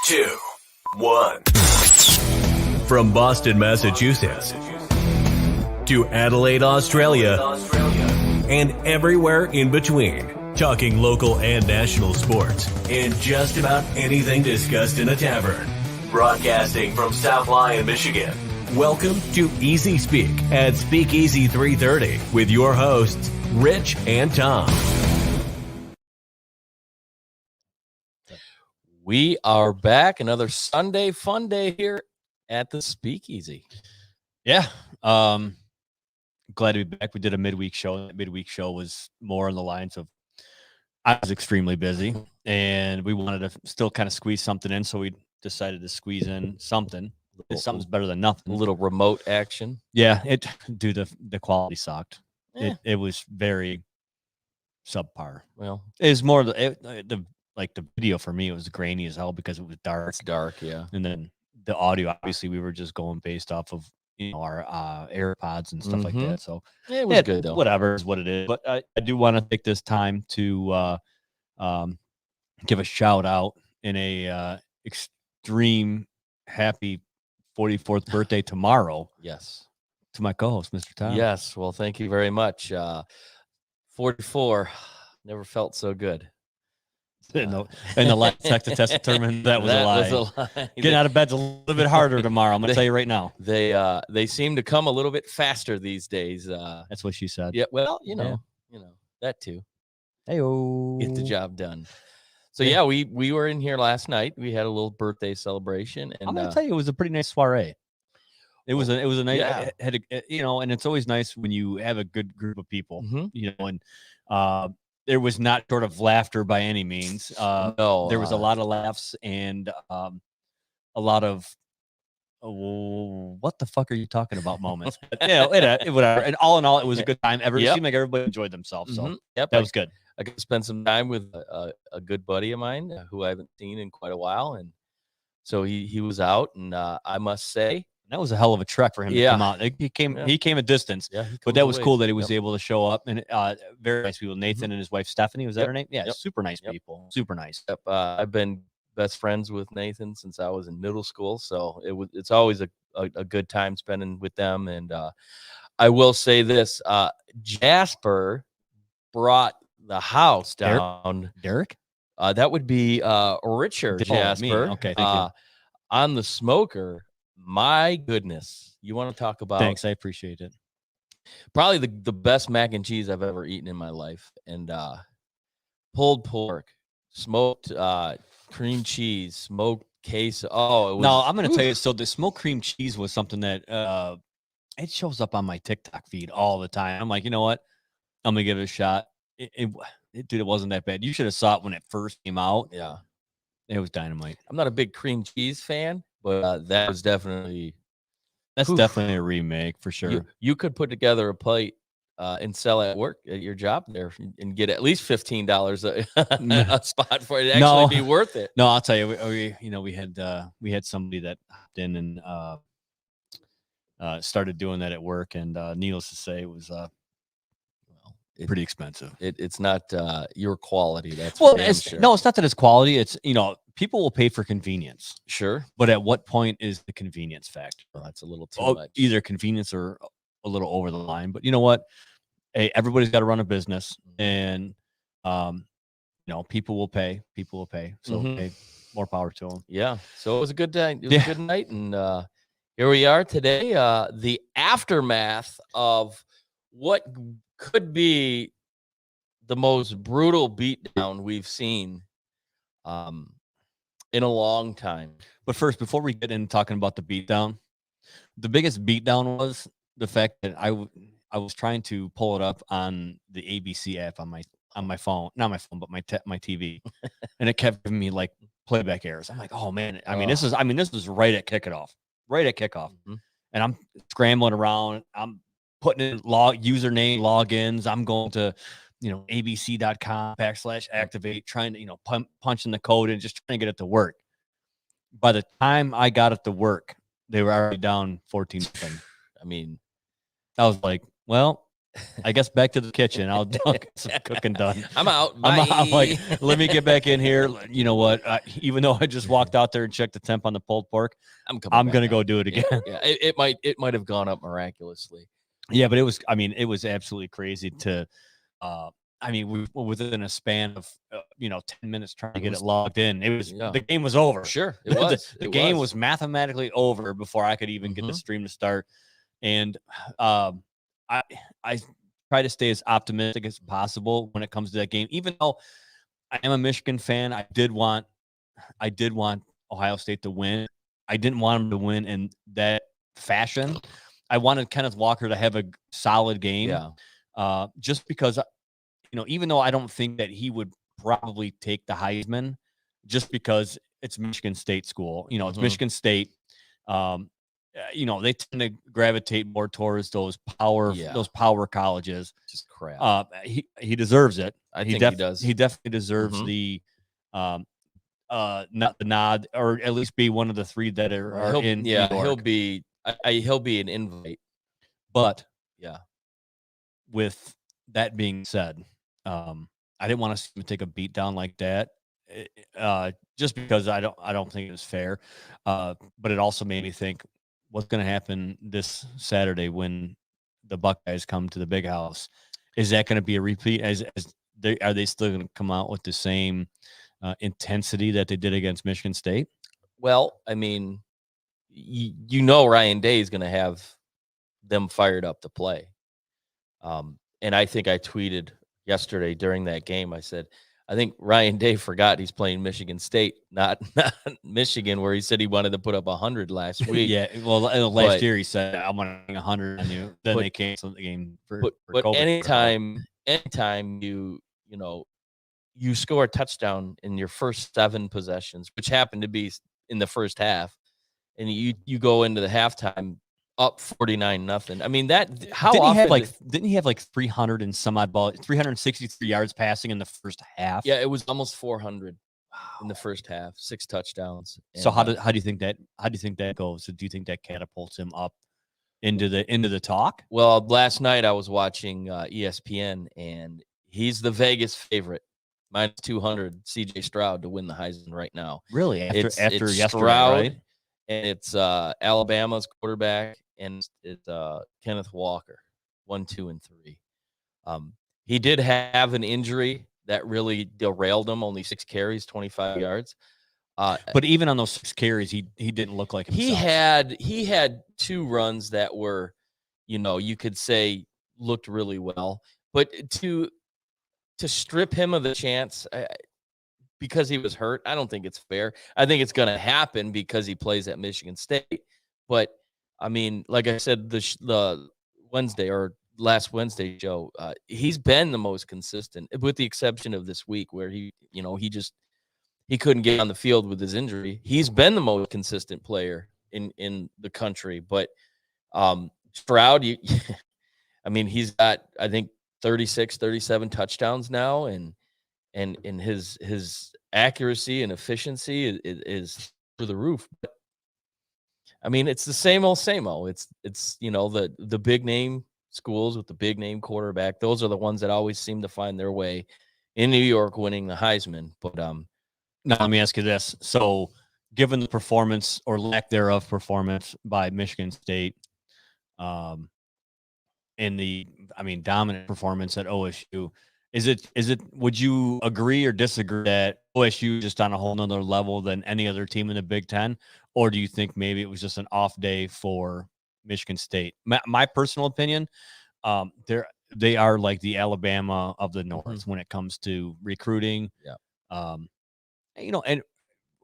2, 1. From Boston, Massachusetts to Adelaide, Australia, and everywhere in between. Talking local and national sports and just about anything discussed in a tavern. Broadcasting from South Lyon, Michigan. Welcome to Easy Speak at Speakeasy 330 with your hosts, Rich and Tom. We are back. Another Sunday fun day here at the Speakeasy. Yeah. Glad to be back. We did a midweek show. That midweek show was more on the lines of I was extremely busy and we wanted to still kind of squeeze something in. So we decided to squeeze in something. Something's better than nothing. A little remote action. Yeah. The quality sucked. It was very subpar. Well, it was more the video for me, it was grainy as hell because it was dark. It's dark, yeah. And then the audio, obviously, we were just going based off of our AirPods and stuff like that. So it was good though. Whatever is what it is. But I do want to take this time to give a shout out in a extreme happy 44th birthday tomorrow. Yes. To my co-host, Mr. Tom. Yes. Well, thank you very much. 44. Never felt so good. And the last tech test determined that was a lie. Getting out of bed's a little bit harder tomorrow. I'm going to tell you right now. They seem to come a little bit faster these days. That's what she said. Yeah. Well, you know that too. Hey-o. Get the job done. So yeah, we were in here last night. We had a little birthday celebration, and I'm going to tell you, it was a pretty nice soiree. It was a nice, and it's always nice when you have a good group of people, and there was not sort of laughter by any means. No, there was a lot of laughs and a lot of what the fuck are you talking about moments. But, whatever. And all in all, it was a good time. It seemed like everybody enjoyed themselves. So that was good. I could spend some time with a good buddy of mine who I haven't seen in quite a while, and so he was out, and I must say. That was a hell of a trek for him to come out. He came a distance, but that was cool that he was able to show up. And very nice people. Nathan and his wife Stephanie, was that her name? Yeah, super nice people. Super nice. I've been best friends with Nathan since I was in middle school, so it's always a good time spending with them. And I will say this: Jasper brought the house down. Derek? That would be Richard Jasper. Okay, thank you. On the smoker. My goodness. You want to talk about... Thanks, I appreciate it. Probably the best mac and cheese I've ever eaten in my life. And pulled pork, smoked cream cheese, smoked queso. Oh, it was... No, I'm going to tell you, so the smoked cream cheese was something that it shows up on my TikTok feed all the time. I'm like, you know what? I'm going to give it a shot. Dude, it wasn't that bad. You should have saw it when it first came out. Yeah. It was dynamite. I'm not a big cream cheese fan. But that was definitely definitely a remake for sure. You could put together a plate and sell at work at your job there and get at least $15 a spot for it to actually be worth it. No, I'll tell you, we had somebody that hopped in and started doing that at work, and needless to say, it was pretty expensive. It's not your quality. That's no, it's not that it's quality. It's people will pay for convenience. Sure. But at what point is the convenience factor? Well, that's a little too much. Either convenience or a little over the line. But you know what? Hey, everybody's got to run a business, and people will pay. People will pay. So hey, more power to them. Yeah. So it was a good day. It was a good night, and here we are today. The aftermath of what could be the most brutal beatdown we've seen in a long time. But first, before we get into talking about the beatdown, the biggest beatdown was the fact that I was trying to pull it up on the ABC app on my phone, not my phone, but my TV, and it kept giving me like playback errors. I'm like, oh man, this was right at kickoff, and I'm scrambling around. I'm putting in username logins. I'm going to abc.com/activate, trying to, punch in the code and just trying to get it to work. By the time I got it to work, they were already down 14-0. I mean, I was like, well, I guess back to the kitchen. I'll get some cooking done. I'm out. I'm like, Bye. let me get back in here. You know what? Even though I just walked out there and checked the temp on the pulled pork, I'm I'm back gonna out. go do it again. Yeah. It might have gone up miraculously. Yeah, but it was absolutely crazy to, we were within a span of, 10 minutes trying to get it logged in. The game was over. Sure, it was. The game was mathematically over before I could even get the stream to start. And I try to stay as optimistic as possible when it comes to that game. Even though I am a Michigan fan, I did want Ohio State to win. I didn't want them to win in that fashion. I wanted Kenneth Walker to have a solid game. Yeah. Just because, even though I don't think that he would probably take the Heisman, just because it's Michigan State school, it's Michigan State. They tend to gravitate more towards those power colleges. Just crap. He deserves it. I think he does. He definitely deserves the not the nod, or at least be one of the three that are in. Yeah, New York. he'll be an invite. But yeah, with that being said, I didn't want to see him take a beat down like that. Just because I don't think it was fair. But it also made me think, what's going to happen this Saturday when the Buckeyes come to the Big House? Is that going to be a repeat? Are they still going to come out with the same intensity that they did against Michigan State? Well, I mean, Ryan Day is going to have them fired up to play. And I think I tweeted yesterday during that game, I said, I think Ryan Day forgot he's playing Michigan State, not Michigan, where he said he wanted to put up 100 last week. Yeah, well, last year he said, I'm going to bring 100 on you. Then they canceled the game for COVID. Anytime you score a touchdown in your first 7 possessions, which happened to be in the first half, and you go into the halftime up 49-0. I mean, didn't he have like 300 and some odd ball, 363 yards passing in the first half? Yeah, it was almost 400 in the first half, 6 touchdowns. So how do you think that goes? So do you think that catapults him up into the talk? Well, last night I was watching ESPN, and he's the Vegas favorite, minus 200, CJ Stroud to win the Heisman right now. Really? After yesterday, Stroud, right? And it's Alabama's quarterback, and it's Kenneth Walker, 1, 2, and 3. He did have an injury that really derailed him. Only 6 carries, 25 yards. But even on those 6 carries, he didn't look like himself. He had 2 runs that were, you could say looked really well. But to strip him of the chance because he was hurt, I don't think it's fair. I think it's going to happen because he plays at Michigan State. But I mean, like I said, the Wednesday or last Wednesday show, he's been the most consistent, with the exception of this week where he couldn't get on the field with his injury. He's been the most consistent player in the country. But Stroud, he's got, I think, 36, 37 touchdowns now, and his accuracy and efficiency is through the roof. But I mean, it's the same old. It's the big name schools with the big name quarterback. Those are the ones that always seem to find their way in New York winning the Heisman. But now let me ask you this. So given the performance or lack thereof performance by Michigan State, in the dominant performance at OSU, would you agree or disagree that OSU is just on a whole nother level than any other team in the Big Ten? Or do you think maybe it was just an off day for Michigan State? My personal opinion, they are like the Alabama of the North when it comes to recruiting. Yeah. And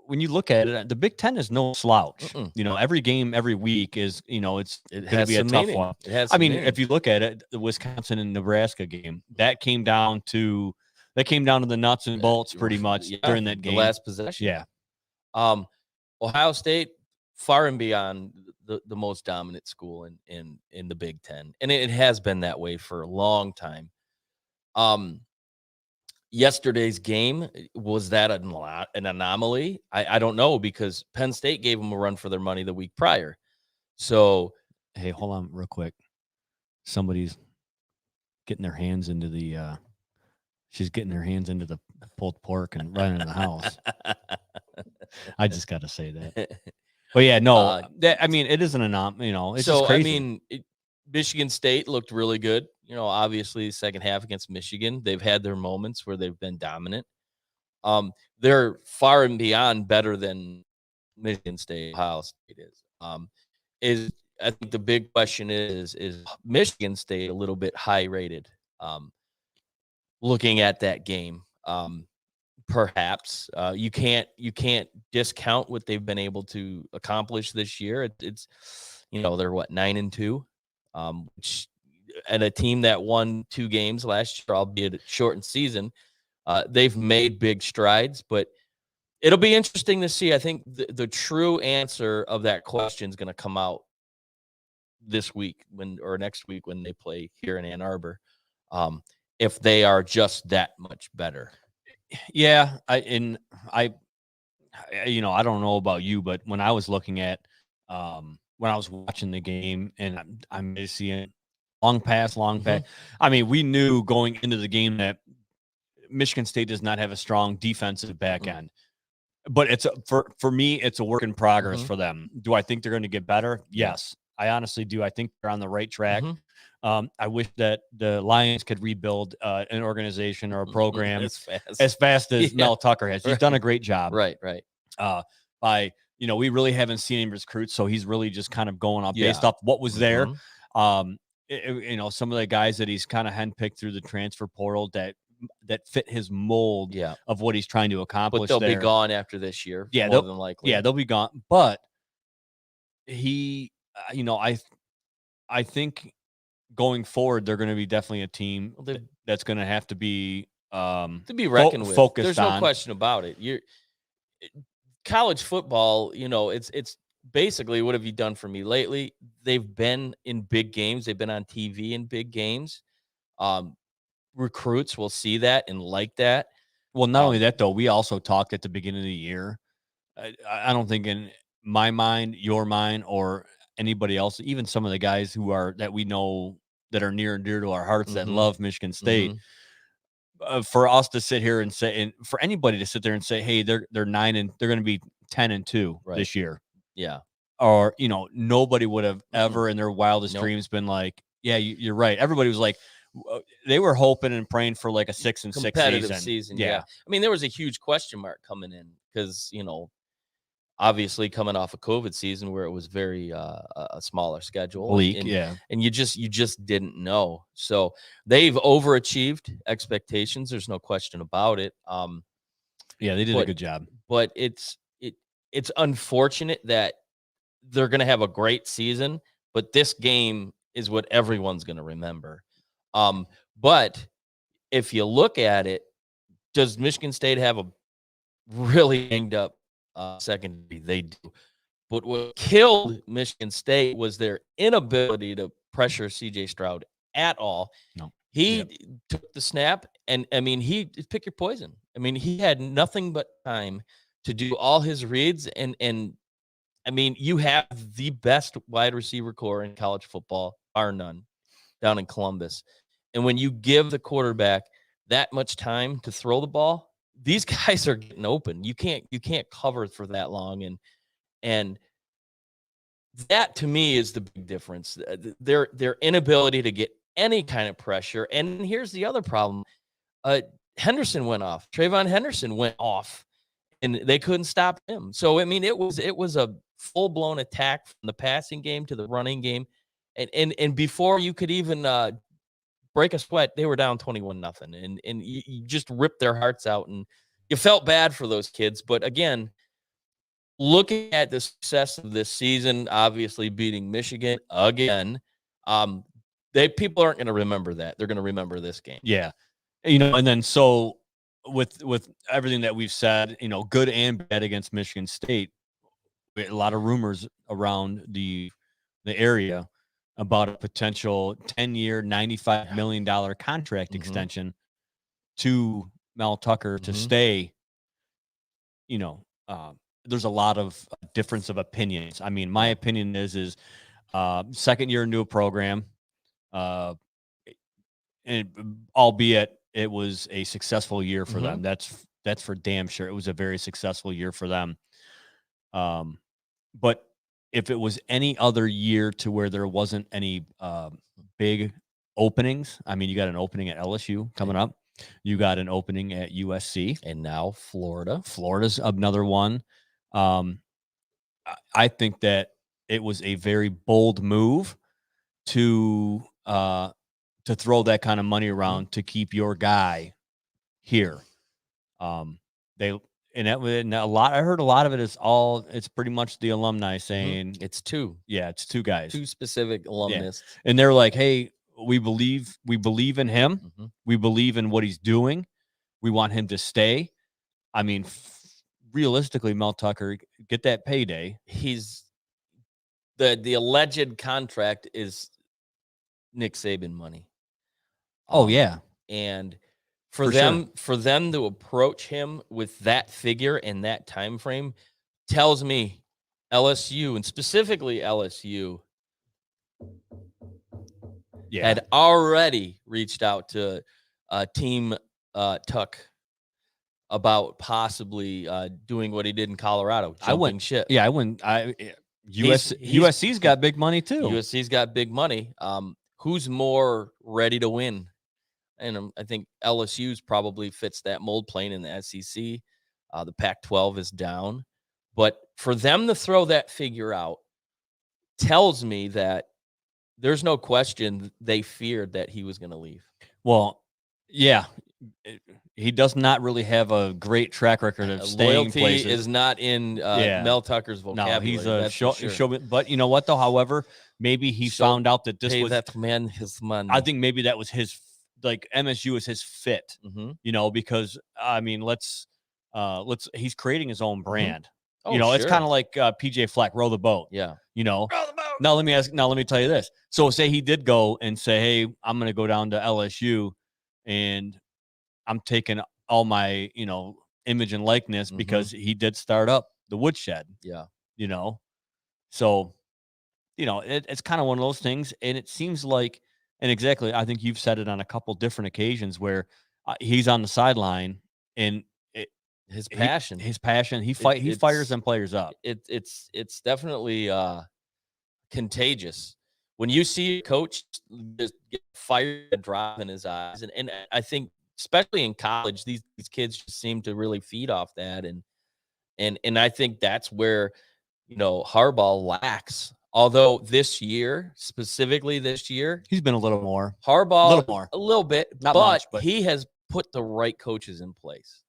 when you look at it, the Big Ten is no slouch. Every game, every week is, it going to be a tough one. If you look at it, the Wisconsin and Nebraska game, that came down to the nuts and bolts pretty much during that game. The last possession. Yeah. Ohio State, far and beyond the most dominant school in the Big Ten. And it has been that way for a long time. Yesterday's game, was that an anomaly? I don't know, because Penn State gave them a run for their money the week prior. So, hey, hold on real quick. Somebody's getting their hands into the pulled pork and running in the house. I just got to say that. But yeah, no, I mean, it isn't it's just crazy. I mean, Michigan State looked really good. Obviously, second half against Michigan, they've had their moments where they've been dominant. They're far and beyond better than Michigan State, Ohio State is. I think the big question is Michigan State a little bit high rated? Looking at that game, perhaps you can't discount what they've been able to accomplish this year. It's they're what 9-2, which and a team that won 2 games last year, albeit a shortened season. They've made big strides, but it'll be interesting to see. I think the true answer of that question is going to come out this week or next week when they play here in Ann Arbor. If they are just that much better. Yeah, I don't know about you, but when I was looking at when I was watching the game and I'm seeing long pass. I mean, we knew going into the game that Michigan State does not have a strong defensive back end. But it's for me, it's a work in progress for them. Do I think they're going to get better? Yes, I honestly do. I think they're on the right track. I wish that the Lions could rebuild an organization or a program as fast as Mel Tucker has. He's done a great job. Right. We really haven't seen him recruit, so he's really just kind of going off based off what was there. Some of the guys that he's kind of handpicked through the transfer portal that fit his mold of what he's trying to accomplish. But they'll be gone after this year. Yeah, more than likely. Yeah, they'll be gone. But he, I think going forward, they're going to be definitely a team that's going to have to be to be reckoned with. Focused There's no question about it. College football, it's basically, what have you done for me lately? They've been in big games. They've been on TV in big games. Recruits will see that and like that. Well, not only that, though, we also talked at the beginning of the year. I don't think in my mind, your mind, or anybody else, even some of the guys that we know that are near and dear to our hearts that love Michigan State, for us to sit here and say, and for anybody to sit there and say, hey, they're 9 and they're going to be 10-2 this year. Yeah. Or, nobody would have ever in their wildest dreams been like, yeah, you're right. Everybody was like, they were hoping and praying for like a 6-6 season. Yeah. I mean, there was a huge question mark coming in because, obviously coming off a COVID season where it was very a smaller schedule. And you just didn't know. So they've overachieved expectations. There's no question about it. They did a good job. But it's unfortunate that they're going to have a great season, but this game is what everyone's going to remember. But if you look at it, does Michigan State have a really banged up secondary? They do. But what killed Michigan State was their inability to pressure CJ Stroud at all. No. He took the snap, and I mean, he pick your poison. I mean, he had nothing but time to do all his reads, and I mean, you have the best wide receiver core in college football, bar none, down in Columbus. And when you give the quarterback that much time to throw the ball, these guys are getting open. You can't cover for that long, and that to me is the big difference. Their inability to get any kind of pressure. And here's the other problem: Henderson went off. Trayvon Henderson went off, and they couldn't stop him. So I mean, it was a full blown attack from the passing game to the running game, and before you could even break a sweat, they were down 21-0, and you just ripped their hearts out, and you felt bad for those kids. But again, looking at the success of this season, obviously beating Michigan again, people aren't going to remember that. They're going to remember this game. Yeah, and then so with everything that we've said, good and bad against Michigan State, we had a lot of rumors around the area about a potential 10-year, $95 million contract extension to Mel Tucker to stay. There's a lot of difference of opinions. I mean, my opinion is second year into a program, and albeit it was a successful year for Mm-hmm. them. That's for damn sure. It was a very successful year for them. But if it was any other year to where there wasn't any big openings, I mean, you got an opening at LSU coming up. You got an opening at USC. And now Florida. Florida's another one. I think that it was a very bold move to throw that kind of money around to keep your guy here. And a lot. I heard a lot of it is it's pretty much the alumni saying it's two. Yeah, it's two guys, two specific alumnus, and they're like, "Hey, we believe in him. Mm-hmm. We believe in what he's doing. We want him to stay." I mean, realistically, Mel Tucker, get that payday. He's the alleged contract is Nick Saban money. Oh yeah, and for them to approach him with that figure and that time frame tells me LSU, and specifically LSU, had already reached out to Team Tuck about possibly doing what he did in Colorado, jumping ship. Yeah, I wouldn't. USC's got big money too. USC's got big money. Who's more ready to win? And I think LSU's probably fits that mold, playing in the SEC. The Pac-12 is down. But for them to throw that figure out tells me that there's no question they feared that he was going to leave. Well, yeah. He does not really have a great track record of staying loyalty places. Is not in Mel Tucker's vocabulary. No, he's a showman. But you know what, though? However, maybe he found out that this was that man his money. I think maybe that was his, like, MSU is his fit. You know, because I mean, he's creating his own brand. Oh, you know, it's kind of like PJ Fleck, row the boat. Yeah. You know, row the boat. Now let me tell you this. So say he did go and say, "Hey, I'm going to go down to LSU, and I'm taking all my, image and likeness," because he did start up the woodshed. Yeah. You know, so, it's kind of one of those things. And it seems like, and exactly, I think you've said it on a couple different occasions where he's on the sideline and his passion, he fires them players up. It's definitely contagious when you see a coach just get fired and drop in his eyes. And I think, especially in college, these kids just seem to really feed off that. And I think that's where, Harbaugh lacks. Although specifically this year, he's been a little more. Harbaugh, a little bit, not much, but he has put the right coaches in place.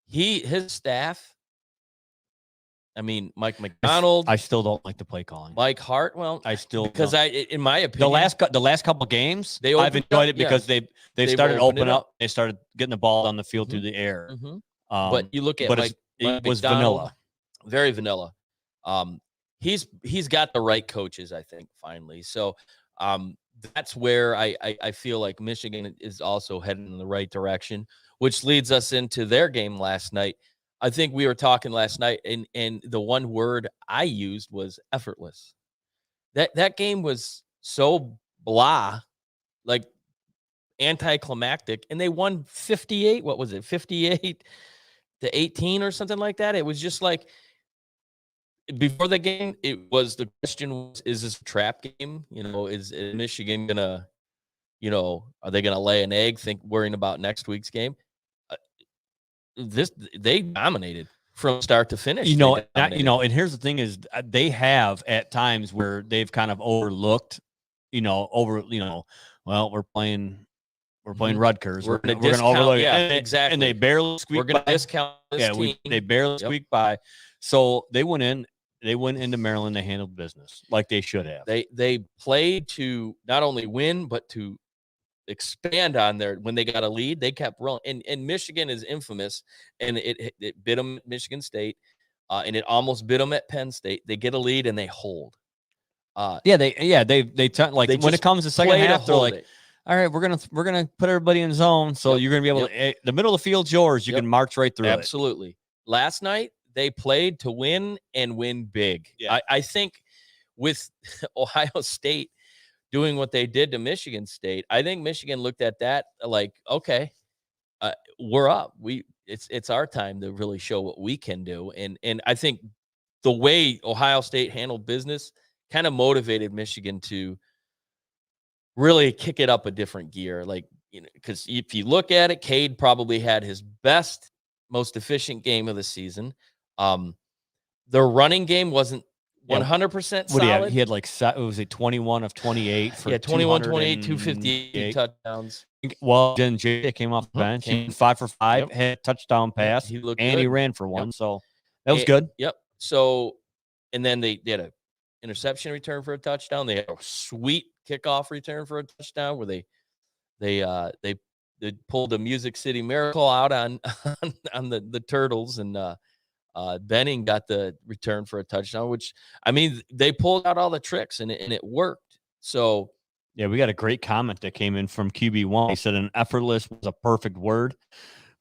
His staff, I mean, Mike McDonald. I still don't like the play calling. Mike Hart. Well, I still because in my opinion, the last couple games, I've enjoyed it because they started opening up. They started getting the ball on the field through the air. But you look at Mike it was McDonald, vanilla, very vanilla. He's got the right coaches, I think, finally. So that's where I feel like Michigan is also heading in the right direction, which leads us into their game last night. I think we were talking last night, and the one word I used was effortless. That game was so blah, like anticlimactic, and they won 58. What was it, 58-18 or something like that? It was just like, before the game, the question was, is this a trap game? Is Michigan gonna, are they gonna lay an egg, worrying about next week's game? They dominated from start to finish. And here's the thing is, they have at times where they've kind of overlooked, well, we're playing Rutgers. We're going to overlook it. Exactly. And they barely squeaked. We're going to discount this team. They barely squeaked by. So they went into Maryland. They handled business like they should have. They played to not only win, but to expand on when they got a lead, they kept rolling. And Michigan is infamous, and it bit them at Michigan State, and it almost bit them at Penn State. They get a lead and they hold. When it comes to second half, they're like, all right, we're gonna put everybody in zone, so you're gonna be able to, the middle of the field's yours. You can march right through it. Absolutely. Last night they played to win and win big. Yeah. I think with Ohio State, doing what they did to Michigan State, I think Michigan looked at that like, okay, we're up. It's our time to really show what we can do. And I think the way Ohio State handled business kind of motivated Michigan to really kick it up a different gear. Like, because if you look at it, Cade probably had his best, most efficient game of the season. Their running game wasn't 100% solid. He had like, was it 21 of 28 for 21, 28, 258 touchdowns. Well, then JJ came off the bench. He 5 for 5, had a touchdown pass, he looked and good. he ran for one. So that was good. Yep. So, and then they had a interception return for a touchdown. They had a sweet kickoff return for a touchdown where they pulled the Music City Miracle out on the Turtles, and Benning got the return for a touchdown, which, I mean, they pulled out all the tricks and it worked. So yeah, we got a great comment that came in from QB1. He said an effortless was a perfect word.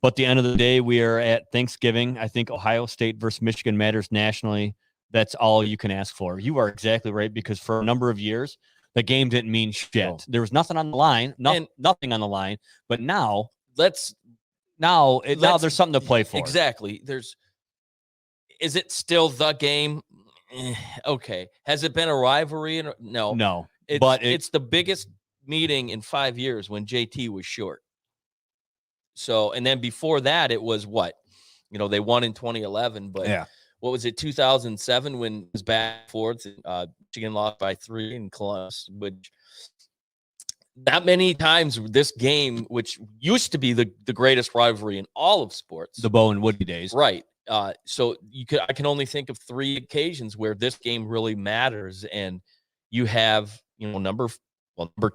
But at the end of the day, we are at Thanksgiving. I think Ohio State versus Michigan matters nationally. That's all you can ask for. You are exactly right, because for a number of years, the game didn't mean shit. No. There was nothing on the line, nothing on the line. But now, now there's something to play for. Exactly. Is it still the game? Okay. Has it been a rivalry? No. It's the biggest meeting in 5 years when JT was short. So, and then before that, it was what? They won in 2011, but what was it, 2007, when it was back and forth? Michigan lost by 3 in Columbus, which that many times this game, which used to be the greatest rivalry in all of sports. The Bo and Woody days. Right. So I can only think of 3 occasions where this game really matters. And you have, number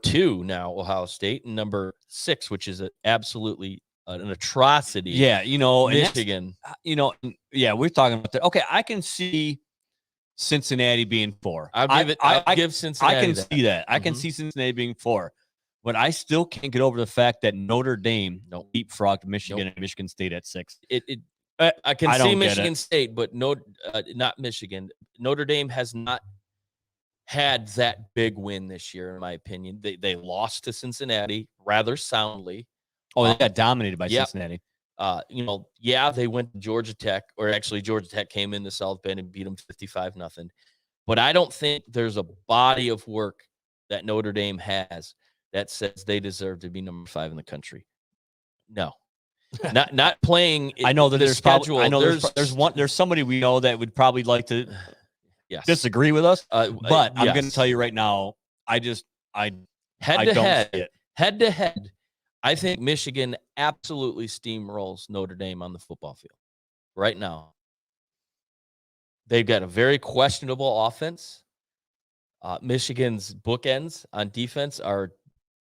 2 now, Ohio State, and number 6, which is absolutely an atrocity. Yeah, Michigan. We're talking about that. Okay, I can see Cincinnati being 4. I'll give Cincinnati. I can see that. I can see Cincinnati being 4. But I still can't get over the fact that Notre Dame leapfrogged Michigan and Michigan State at 6. I can see Michigan State, but not Michigan. Notre Dame has not had that big win this year, in my opinion. They lost to Cincinnati rather soundly. Oh, they got dominated by Cincinnati. They went to Georgia Tech, or actually Georgia Tech came into South Bend and beat them 55-0. But I don't think there's a body of work that Notre Dame has that says they deserve to be number 5 in the country. No. Not playing. I know that there's schedule. I know there's somebody we know that would probably like to disagree with us. But I'm going to tell you right now, head to head, I think Michigan absolutely steamrolls Notre Dame on the football field right now. They've got a very questionable offense. Michigan's bookends on defense are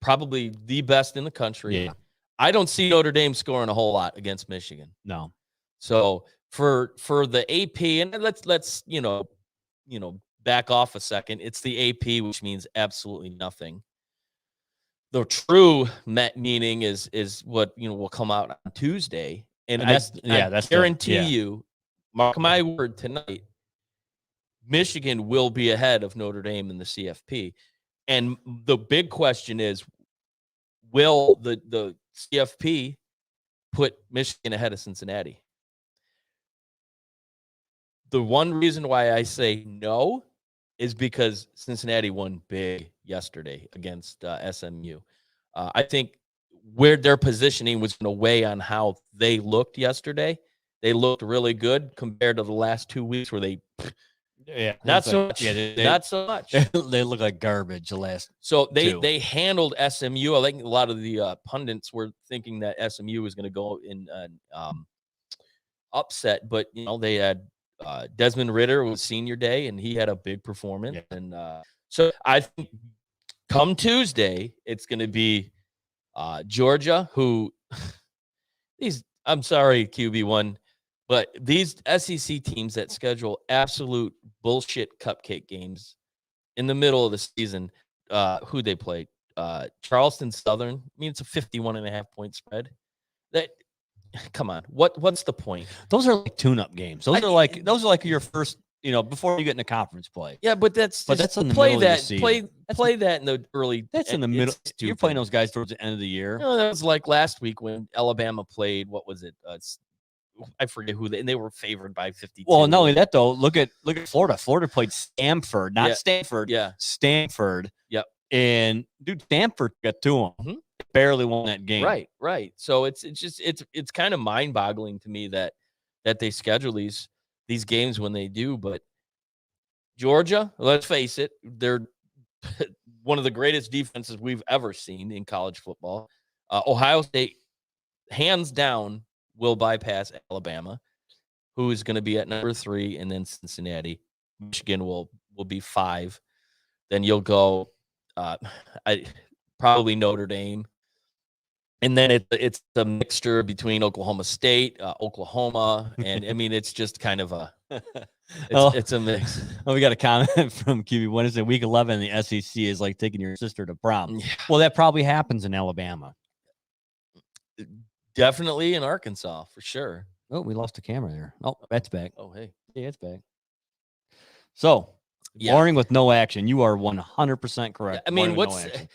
probably the best in the country. Yeah. I don't see Notre Dame scoring a whole lot against Michigan. No. So for the AP, and let's back off a second. It's the AP, which means absolutely nothing. The true meaning is what will come out on Tuesday, and I guarantee you, mark my word, tonight, Michigan will be ahead of Notre Dame in the CFP, and the big question is, will the CFP put Michigan ahead of Cincinnati? The one reason why I say no is because Cincinnati won big yesterday against SMU. I think where their positioning was going to weigh on how they looked yesterday. They looked really good compared to the last 2 weeks where they not so much. They look like garbage the last. So they handled SMU. I think a lot of the pundits were thinking that SMU was going to go in upset, but they had Desmond Ridder was senior day, and he had a big performance. Yeah. And so I think come Tuesday, it's going to be Georgia, who I'm sorry, QB1, but these SEC teams that schedule absolute bullshit cupcake games in the middle of the season, who they play, Charleston Southern. I mean, it's a 51.5-point spread. Come on, what's the point? Those are like tune-up games. Those are like your first before you get into conference play. Yeah, but that's in the play middle of the that season. play that in the early. That's in the middle. It's You're stupid. playing those guys towards the end of the year. That was like last week when Alabama played. What was it? I forget who and they were favored by 52. Well, not only that though. Look at Florida. Florida played Stanford, not Stanford. Yeah, Stanford. Yep. And dude, Stanford got to them. Barely won that game. Right. So it's kind of mind boggling to me that they schedule these games when they do. But Georgia, let's face it, they're one of the greatest defenses we've ever seen in college football. Ohio State, hands down, will bypass Alabama, who is going to be at number 3, and then Cincinnati. Michigan will be 5. Then you'll go, probably Notre Dame, and then it's the mixture between Oklahoma State, Oklahoma, and I mean it's just kind of a it's a mix. Oh, we got a comment from QB. When is it? Week 11, the SEC is like taking your sister to prom. Yeah. Well, that probably happens in Alabama. Definitely in Arkansas for sure. Oh, we lost the camera there. Oh, that's back. Oh, hey, yeah, it's back. So, boring with no action. You are 100% correct. I mean,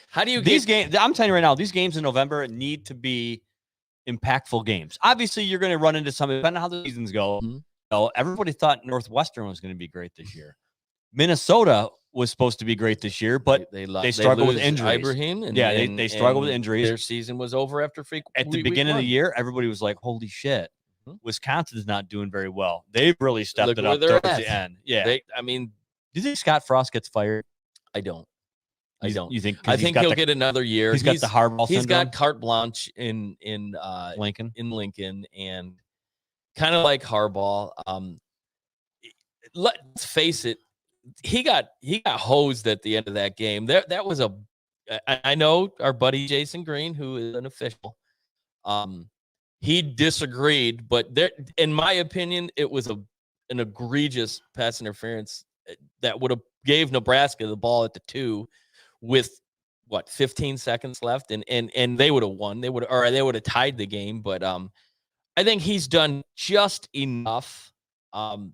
how do you these games? I'm telling you right now, these games in November need to be impactful games. Obviously, you're going to run into some, depending on how the seasons go. Everybody thought Northwestern was going to be great this year. Minnesota was supposed to be great this year, but they struggled with injuries. Ibrahim they struggled with injuries. Their season was over after at the beginning of the year. Everybody was like, "Holy shit, Wisconsin is not doing very well." They've really stepped it up towards the end. Yeah, do you think Scott Frost gets fired? I don't. You think? I think he'll get another year. He's got the Harbaugh syndrome. He's got carte blanche in Lincoln. And kind of like Harbaugh. Let's face it, he got hosed at the end of that game. That was I know our buddy Jason Green, who is an official. He disagreed, but in my opinion, it was an egregious pass interference that would have gave Nebraska the ball at the 2 with 15 seconds left, and they would have won. They would have tied the game. But I think he's done just enough to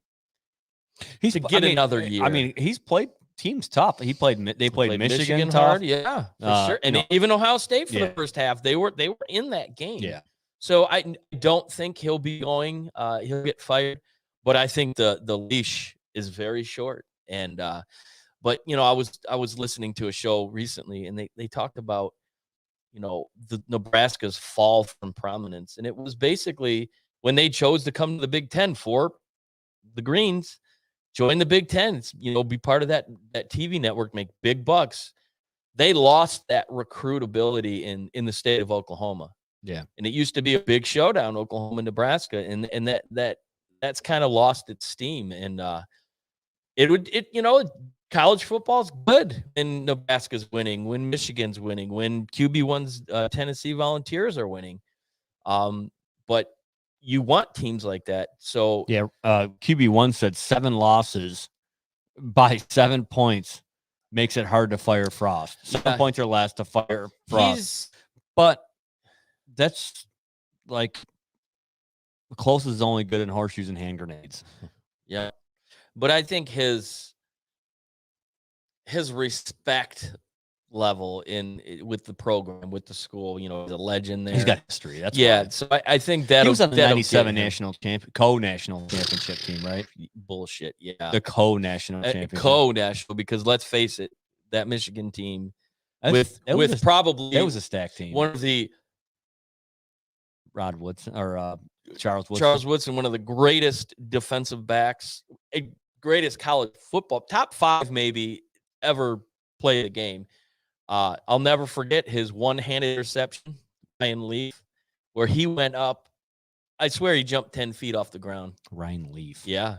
get another year. I mean, he's played teams tough. They played Michigan tough. Hard, yeah, for sure. And even Ohio State for the first half, they were in that game. Yeah. So I don't think he'll be going. He'll get fired, but I think the leash is very short. And but I was listening to a show recently, and they talked about the Nebraska's fall from prominence, and it was basically when they chose to come to the Big Ten for the Greens, join the Big Ten, be part of that TV network, make big bucks. They lost that recruitability in the state of Oklahoma. Yeah. And it used to be a big showdown, Oklahoma, Nebraska. And that's kind of lost its steam. And college football's good when Nebraska's winning, when Michigan's winning, when QB1's Tennessee Volunteers are winning. But you want teams like that. So QB1 said 7 losses by 7 points makes it hard to fire Frost. 7 points or less to fire Frost. But that's like the closest is only good in horseshoes and hand grenades. Yeah. But I think his respect level with the program, with the school, he's a legend there. He's got history. That's why. So I think that he was on the 97 national co-national championship team, right? Bullshit. Yeah. The co-national championship. Co-national, because let's face it, that Michigan team that was a stack team. One of the Rod Woodson or Charles Woodson. Charles Woodson, one of the greatest defensive backs, greatest college football, top 5 maybe ever played a game. I'll never forget his one-handed interception, Ryan Leaf, where he went up. I swear he jumped 10 feet off the ground. Ryan Leaf. Yeah.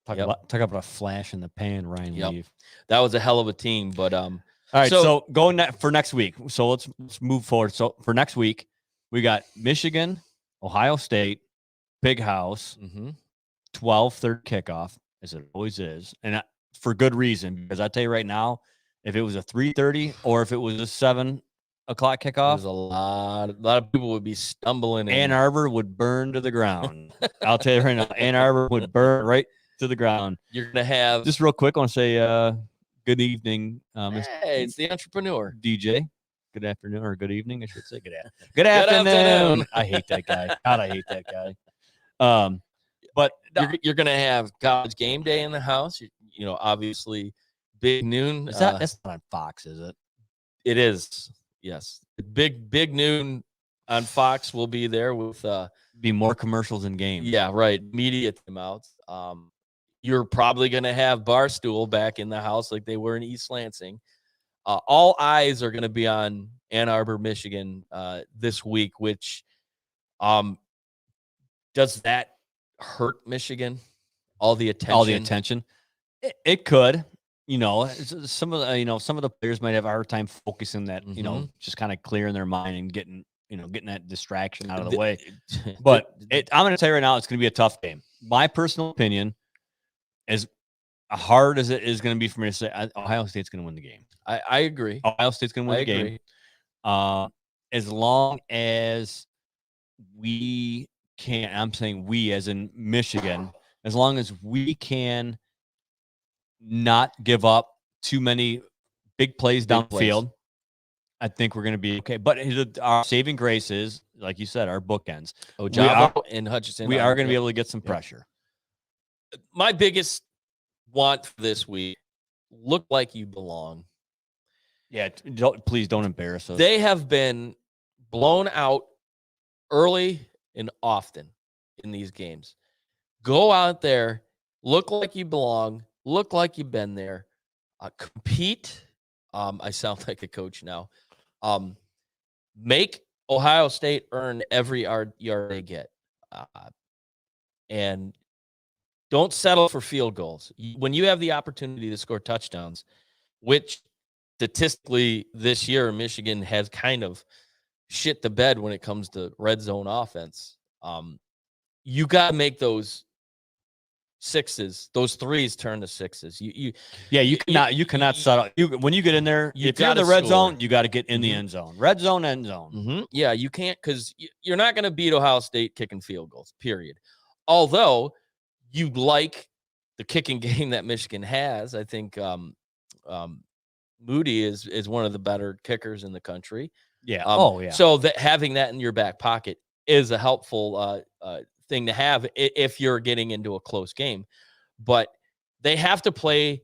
Talk about a flash in the pan, Ryan Leaf. That was a hell of a team. But all right, so going for next week. So let's move forward. So for next week, we got Michigan, Ohio State, Big House, 12:30 kickoff, as it always is. And for good reason, because I tell you right now, if it was a 3:30 or if it was a 7 o'clock kickoff, a lot of people would be stumbling. Ann Arbor would burn to the ground. I'll tell you right now, Ann Arbor would burn right. to the ground. You're gonna have Just real quick, I want to say good evening, Mr. hey, it's the entrepreneur. DJ. Good afternoon or good evening, I should say. Good Good afternoon. afternoon. I hate that guy. God, I hate that guy. But You're gonna have college game day in the house. You know, obviously, big noon. that's not on Fox, is it? It is. Yes, big noon on Fox will be there with Be more commercials and games. yeah, right. Media timeouts. You're probably gonna have Barstool back in the house like they were in East Lansing. All eyes are gonna be on Ann Arbor, Michigan this week, which does that hurt Michigan? All the attention. It could. You know, some of the players might have a hard time focusing that. You know, just kind of clearing their mind and getting that distraction out of the way. But I'm going to tell you right now, it's going to be a tough game. My personal opinion, as hard as it is going to be for me to say, Ohio State's going to win the game. I agree. Ohio State's going to win the game. As long as we can, I'm saying we as in Michigan, as long as we can not give up too many big plays downfield, I think we're going to be okay. But our saving grace is, like you said, our bookends. Ojabo and Hutchinson. We are going to be able to get some pressure. My biggest want for this week, look like you belong. Yeah, please don't embarrass us. They have been blown out early and often in these games. Go out there, look like you belong, look like you've been there, compete. I sound like a coach now. Make Ohio State earn every yard they get. And don't settle for field goals. When you have the opportunity to score touchdowns, which statistically this year Michigan has kind of shit the bed when it comes to red zone offense, you got to make those sixes, those threes turn to sixes. You cannot settle. When you get in there, if you're in the red zone, you got to get in the end zone. Red zone, end zone. Yeah, you can't, because you're not going to beat Ohio State kicking field goals, period. Although you like the kicking game that Michigan has. I think Moody is one of the better kickers in the country. Yeah. So that having that in your back pocket is a helpful thing to have if you're getting into a close game. But they have to play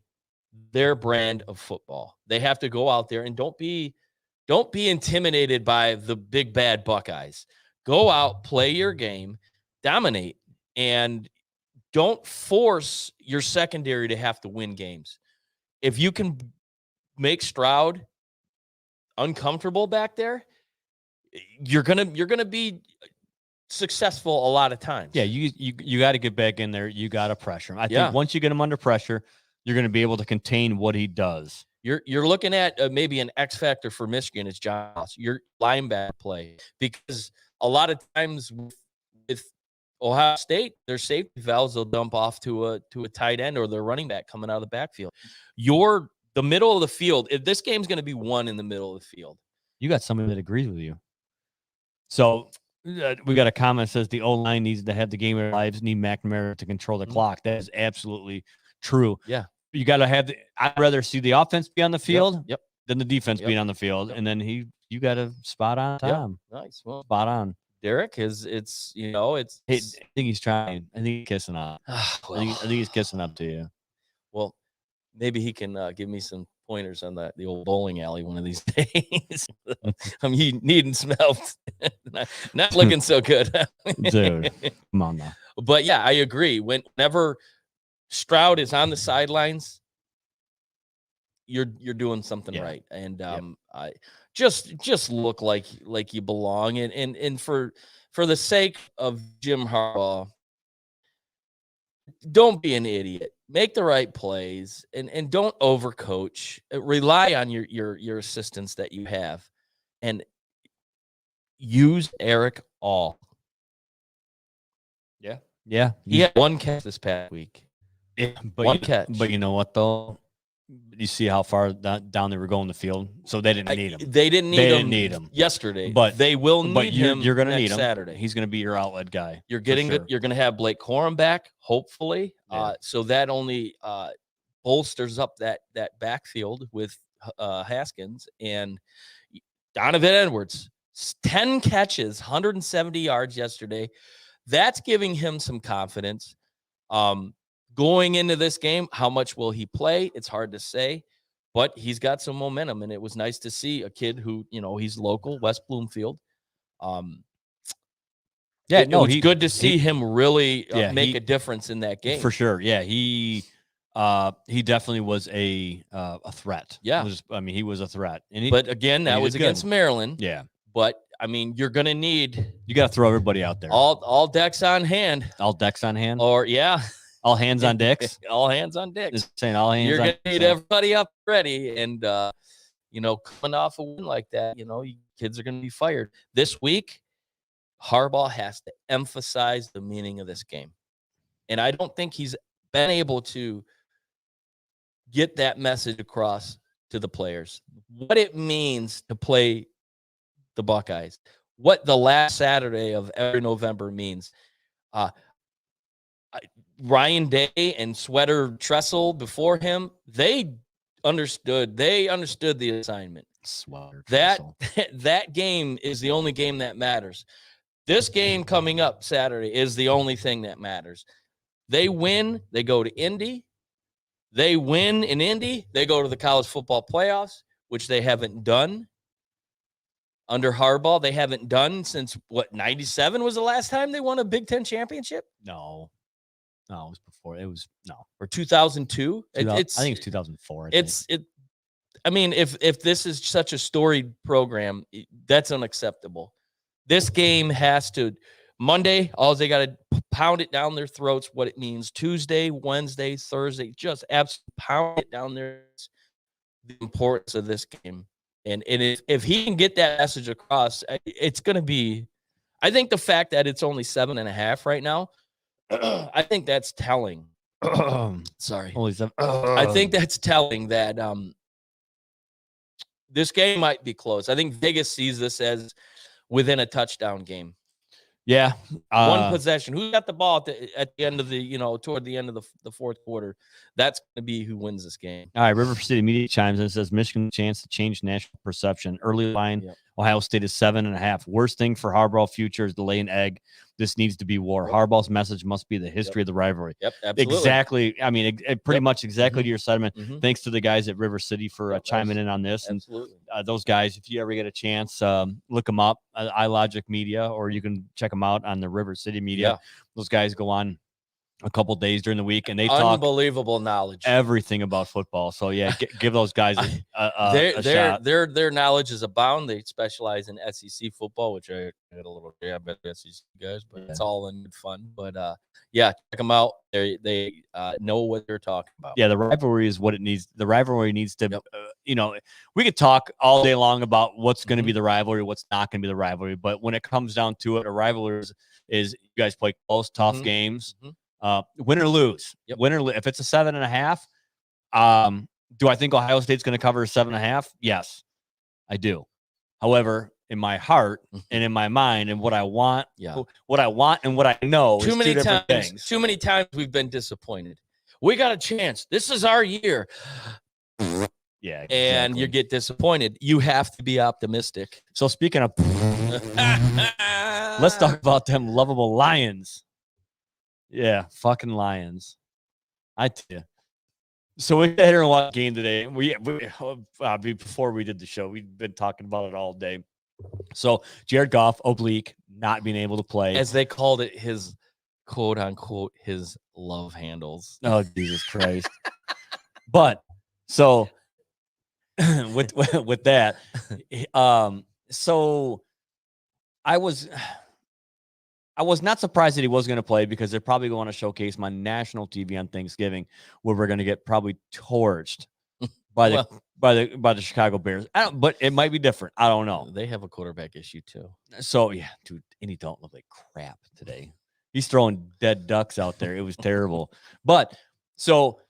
their brand of football. They have to go out there and don't be intimidated by the big bad Buckeyes. Go out, play your game, dominate, and don't force your secondary to have to win games. If you can make Stroud uncomfortable back there, you're gonna be successful a lot of times. Yeah, you got to get back in there. You got to pressure him. I think once you get him under pressure, you're going to be able to contain what he does. You're looking at maybe an X factor for Michigan is John Ross, your linebacker play, because a lot of times with Ohio State, their safety valves will dump off to a tight end or their running back coming out of the backfield. The middle of the field. If this game's going to be won in the middle of the field. You got somebody that agrees with you. So we got a comment that says the O-line needs to have the game of their lives, need McNamara to control the clock. That is absolutely true. Yeah. You got to have I'd rather see the offense be on the field than the defense being on the field. Yep. And then you got to spot on Tom. Yep. Nice. Well, spot on. Derek it's I think he's trying. I think he's kissing up. Well, I think he's kissing up to you. Well, maybe he can give me some pointers on the old bowling alley one of these days. I'm needing some help. Not looking so good. Dude, come on now. But yeah, I agree. Whenever Stroud is on the sidelines, you're doing something right. And I just look like you belong. And for the sake of Jim Harbaugh, don't be an idiot. Make the right plays and don't overcoach. Rely on your assistants that you have, and use Eric All. Yeah. He had one catch this past week. But you know what though? You see how far down they were going the field, so they didn't need him. They didn't need him yesterday, but they will need him. You're going to need him Saturday. He's going to be your outlet guy. You're getting sure. You're going to have Blake Corum back, hopefully. Yeah. So that only bolsters up that backfield with Haskins and Donovan Edwards. 10 catches, 170 yards yesterday. That's giving him some confidence. Going into this game, how much will he play? It's hard to say, but he's got some momentum, and it was nice to see a kid who, he's local, West Bloomfield. It was good to see him really make a difference in that game. For sure. Yeah, he definitely was a threat. Yeah. He was a threat. But again, that was against Maryland. Yeah. But you're going to need. You got to throw everybody out there. All decks on hand. All decks on hand? Or, yeah. All hands on decks? All hands on decks. Just saying all hands You're on going to need everybody up ready. And, coming off a win like that, kids are going to be fired. This week, Harbaugh has to emphasize the meaning of this game. And I don't think he's been able to get that message across to the players. What it means to play the Buckeyes. What the last Saturday of every November means. Ryan Day and Sweater Tressel before him, they understood the assignment. That game is the only game that matters. This game coming up Saturday is the only thing that matters. They win, they go to Indy. They win in Indy, they go to the college football playoffs, which they haven't done under Harbaugh. They haven't done since 97 was the last time they won a Big Ten championship? No, it was before. Or 2002. I think it's 2004. If this is such a storied program, that's unacceptable. This game has to Monday. All they got to pound it down their throats. What it means Tuesday, Wednesday, Thursday, just absolutely pound it down there. The importance of this game, and if he can get that message across, it's going to be. I think the fact that it's only 7.5 right now. I think that's telling. Sorry. I think that's telling that this game might be close. I think Vegas sees this as within a touchdown game. Yeah. One possession. Who got the ball at the end of toward the end of the fourth quarter? That's going to be who wins this game. All right. RiverCity-Media chimes in and says Michigan chance to change national perception. Early line, yep. Ohio State is 7.5. Worst thing for Harbaugh future is to lay an egg. This needs to be war. Yep. Harbaugh's message must be the history of the rivalry. Yep, absolutely. Exactly. It pretty much exactly to your sentiment. Mm-hmm. Thanks to the guys at River City for chiming in on this. Absolutely. And those guys, if you ever get a chance, look them up, iLogic Media, or you can check them out on the River City Media. Yeah. Those guys go on a couple days during the week, and they talk unbelievable knowledge, everything about football. So yeah, give those guys a shot. Their knowledge is abound. They specialize in SEC football, which I had a little jab at SEC guys, but it's all in good fun. But check them out. They know what they're talking about. Yeah, the rivalry is what it needs. The rivalry needs to, we could talk all day long about what's going to be the rivalry, what's not going to be the rivalry. But when it comes down to it, a rivalry is you guys play close, tough games. Mm-hmm. Win or lose. Yep. Win or if it's a 7.5, do I think Ohio State's going to cover 7.5? Yes, I do. However, in my heart and in my mind and what I want and what I know too many times we've been disappointed. We got a chance. This is our year. Yeah. Exactly. And you get disappointed. You have to be optimistic. So speaking of let's talk about them lovable Lions. Yeah, fucking Lions. I tell you. So we got here and watch the game today. Before we did the show, we've been talking about it all day. So Jared Goff, oblique, not being able to play. As they called it, his quote unquote, his love handles. Oh, Jesus Christ. But so with that, so I was not surprised that he was going to play because they're probably going to showcase my national TV on Thanksgiving, where we're going to get probably torched by the Chicago Bears. But it might be different. I don't know. They have a quarterback issue too. So yeah, dude, and he don't look like crap today. He's throwing dead ducks out there. It was terrible. But so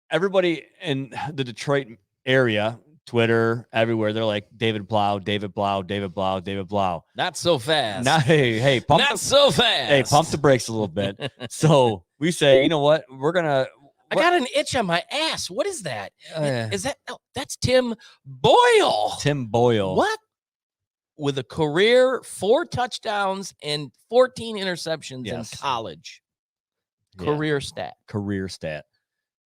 everybody in the Detroit area, Twitter, everywhere, they're like David Blau, David Blau, David Blau, David Blau. Not so fast. Not hey, Not so fast. Hey, pump the brakes a little bit. So we say, you know what? I got an itch on my ass. What is that? Is that? Oh, that's Tim Boyle. Tim Boyle. What? With a career 4 touchdowns and 14 interceptions in college. Career stat.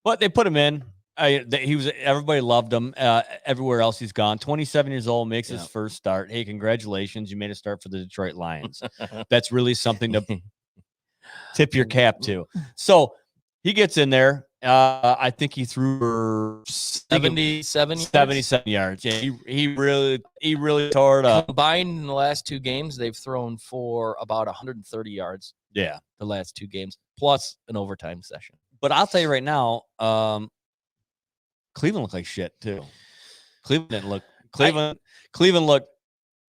But they put him in. Everybody loved him. Everywhere else he's gone. 27 years old, makes his first start. Hey, congratulations. You made a start for the Detroit Lions. That's really something to tip your cap to. So he gets in there. I think he threw for 77 yards. Yeah, he really tore it up. Combined in the last 2 games, they've thrown for about 130 yards. Yeah, the last 2 games, plus an overtime session. But I'll tell you right now, Cleveland looked like shit too. Cleveland looked,